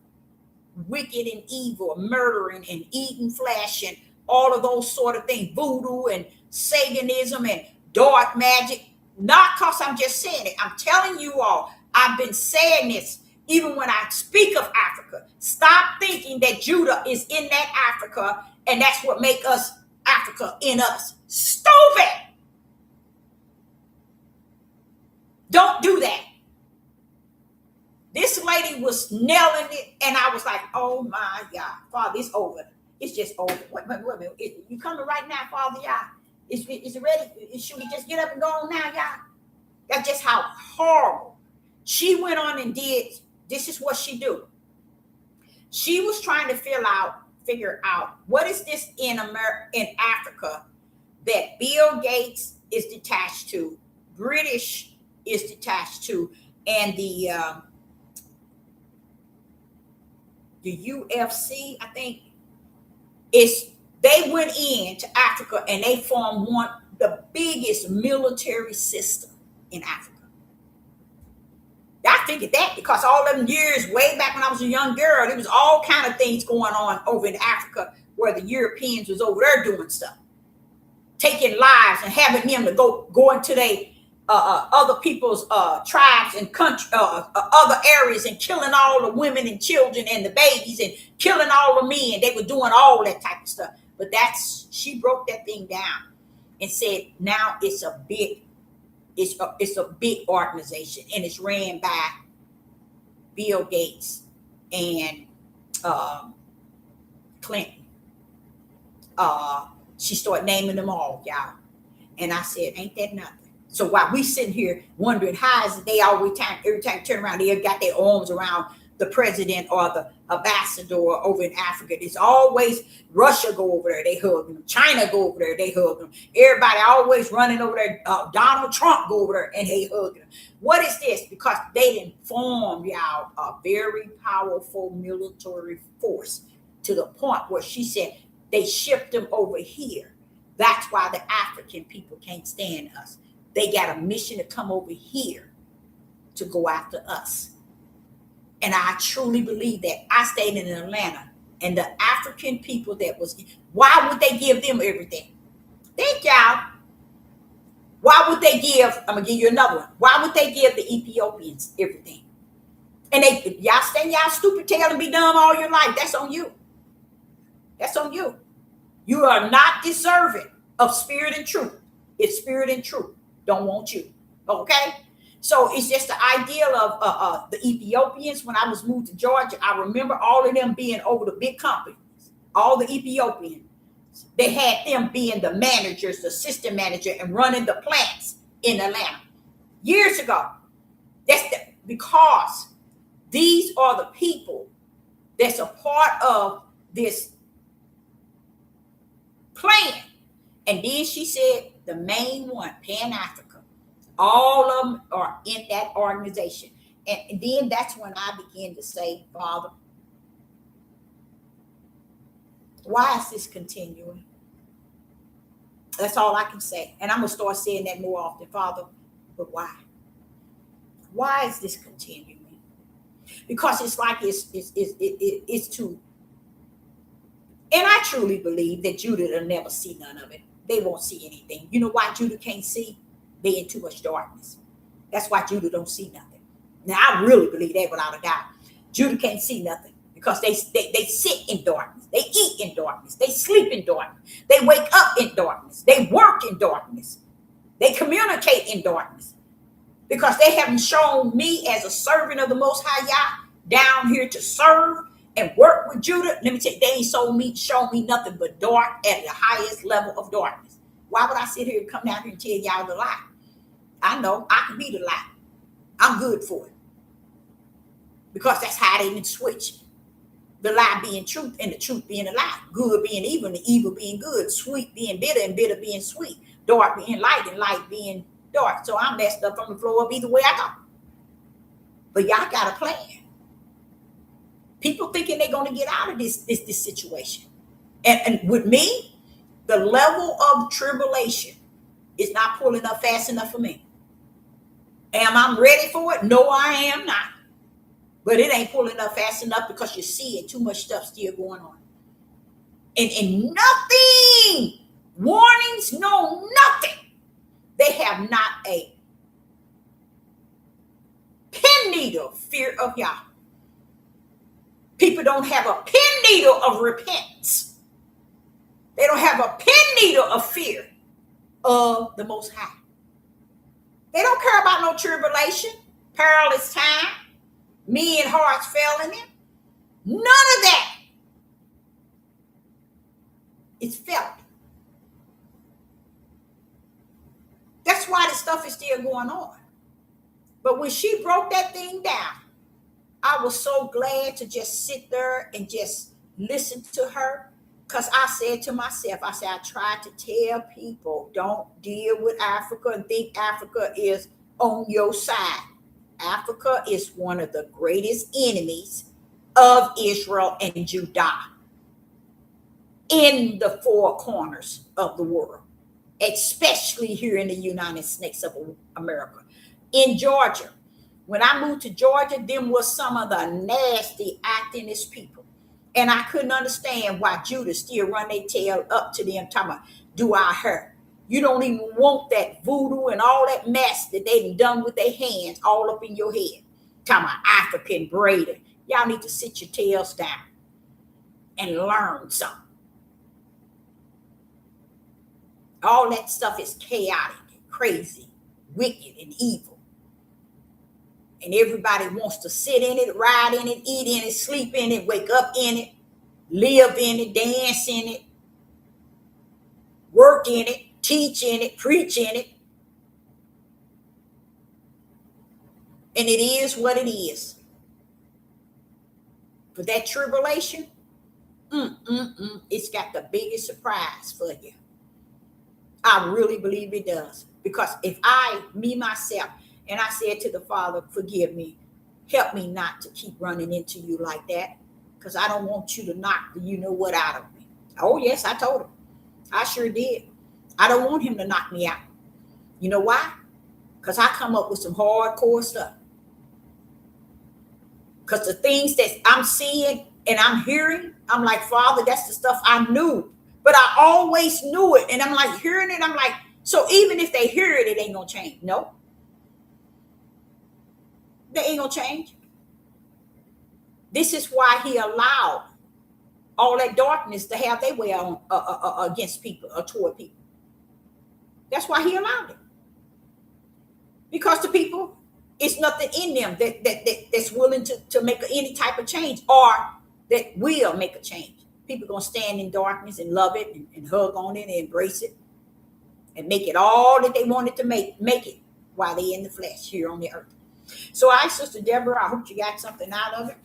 A: wicked and evil, murdering and eating flesh and all of those sort of things, voodoo and Satanism and dark magic. Not because I'm just saying it. I'm telling you all, I've been saying this even when I speak of Africa. Stop thinking that Judah is in that Africa and that's what make us Africa in us. Stupid! Don't do that. This lady was nailing it, and I was like, oh my God, Father, it's over. It's just over. Wait a minute. You coming right now, Father, Yah? Is it ready? Should we just get up and go on now, Yah? That's just how horrible. She went on and did, this is what she do. She was trying to figure out what is this in Africa that Bill Gates is detached to, British is detached to, and the UFC, I think, they went into Africa and they formed the biggest military system in Africa. I figured that because all them years, way back when I was a young girl, there was all kind of things going on over in Africa where the Europeans was over there doing stuff, taking lives and having them to go into their other people's tribes and country, other areas, and killing all the women and children and the babies and killing all the men. They were doing all that type of stuff. But she broke that thing down and said now it's a big organization, and it's ran by Bill Gates and Clinton. She started naming them all, y'all. And I said, ain't that nothing? So while we sitting here wondering how is it they every time you turn around, they got their arms around the president or the ambassador over in Africa. It's always Russia go over there, they hug them. China go over there, they hug them. Everybody always running over there. Donald Trump go over there and they hug them. What is this? Because they didn't form, y'all, a very powerful military force to the point where she said they shipped them over here. That's why the African people can't stand us. They got a mission to come over here to go after us. And I truly believe that. I stayed in Atlanta, and the African people why would they give them everything? Thank y'all. Why would they give, I'm going to give you another one. Why would they give the Ethiopians everything? And y'all stand y'all stupid tail and be dumb all your life. That's on you. That's on you. You are not deserving of spirit and truth. It's spirit and truth. Don't want you. Okay? So it's just the ideal of the Ethiopians. When I was moved to Georgia, I remember all of them being over the big companies, all the Ethiopians. They had them being the managers, the assistant manager, and running the plants in Atlanta years ago. Because these are the people that's a part of this plan. And then she said the main one, Pan Africa, all of them are in that organization. And then that's when I began to say, Father, why is this continuing? That's all I can say. And I'm going to start saying that more often, Father, but why? Why is this continuing? Because it's like it's too. And I truly believe that Judah will never see none of it. They won't see anything. You know why Judah can't see? They in too much darkness. That's why Judah don't see nothing. Now, I really believe that without a doubt. Judah can't see nothing because they sit in darkness. They eat in darkness. They sleep in darkness. They wake up in darkness. They work in darkness. They communicate in darkness. Because they haven't shown me as a servant of the Most High Yah down here to serve and work with Judah. Let me tell you, they ain't shown me nothing but dark at the highest level of darkness. Why would I sit here and come down here and tell y'all the lie? I know I can be the lie. I'm good for it. Because that's how they been switched. The lie being truth and the truth being a lie. Good being evil and the evil being good. Sweet being bitter and bitter being sweet. Dark being light and light being dark. So I'm messed up on the floor of either way I go. But y'all got a plan. People thinking they're going to get out of this situation. And with me, the level of tribulation is not pulling up fast enough for me. Am I ready for it? No, I am not. But it ain't pulling up fast enough because you're seeing too much stuff still going on. And nothing, warnings, no, nothing. They have not a pin needle fear of Yah. People don't have a pin needle of repentance. They don't have a pin needle of fear of the Most High. They don't care about no tribulation, perilous time, men hearts failing them. None of that. It's felt. That's why this stuff is still going on. But when she broke that thing down, I was so glad to just sit there and just listen to her. Because I said to myself, I tried to tell people, don't deal with Africa and think Africa is on your side. Africa is one of the greatest enemies of Israel and Judah in the four corners of the world, especially here in the United States of America. In Georgia, when I moved to Georgia, them was some of the nasty actingest people. And I couldn't understand why Judah still run their tail up to them talking about, do our hair. You don't even want that voodoo and all that mess that they done with their hands all up in your head. Talking about African braiding. Y'all need to sit your tails down and learn something. All that stuff is chaotic, crazy, wicked, and evil. And everybody wants to sit in it, ride in it, eat in it, sleep in it, wake up in it, live in it, dance in it, work in it, teach in it, preach in it. And it is what it is. But that tribulation, it's got the biggest surprise for you. I really believe it does. Because if myself, and I said to the Father, forgive me, help me not to keep running into you like that, because I don't want you to knock the you know what out of me. Oh, yes, I told him. I sure did. I don't want him to knock me out. You know why? Because I come up with some hardcore stuff. Because the things that I'm seeing and I'm hearing, I'm like, Father, that's the stuff I knew. But I always knew it. And I'm like hearing it. I'm like, so even if they hear it, it ain't going to change. No. They ain't going to change. This is why he allowed all that darkness to have their way on against people or toward people. That's why he allowed it. Because the people, it's nothing in them that's willing to make any type of change or that will make a change. People gonna stand in darkness and love it and hug on it and embrace it and make it all that they wanted to make it while they in the flesh here on the earth. So Sister Deborah, I hope you got something out of it.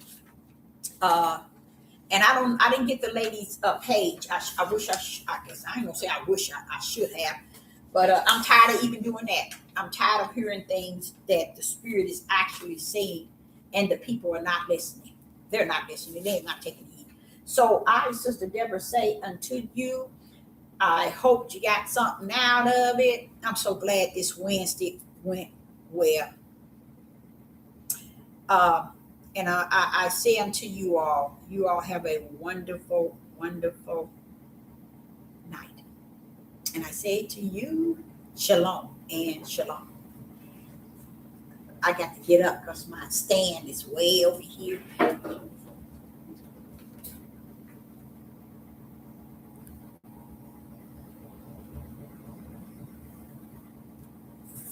A: And I didn't get the lady's page. I wish I guess I ain't gonna say I wish I should have, but I'm tired of even doing that. I'm tired of hearing things that the Spirit is actually saying, and the people are not listening. They're not listening. They're not taking heed. So Sister Deborah, say unto you, I hope you got something out of it. I'm so glad this Wednesday went well. And I say unto you all have a wonderful, wonderful night. And I say to you, shalom and shalom. I got to get up because my stand is way over here.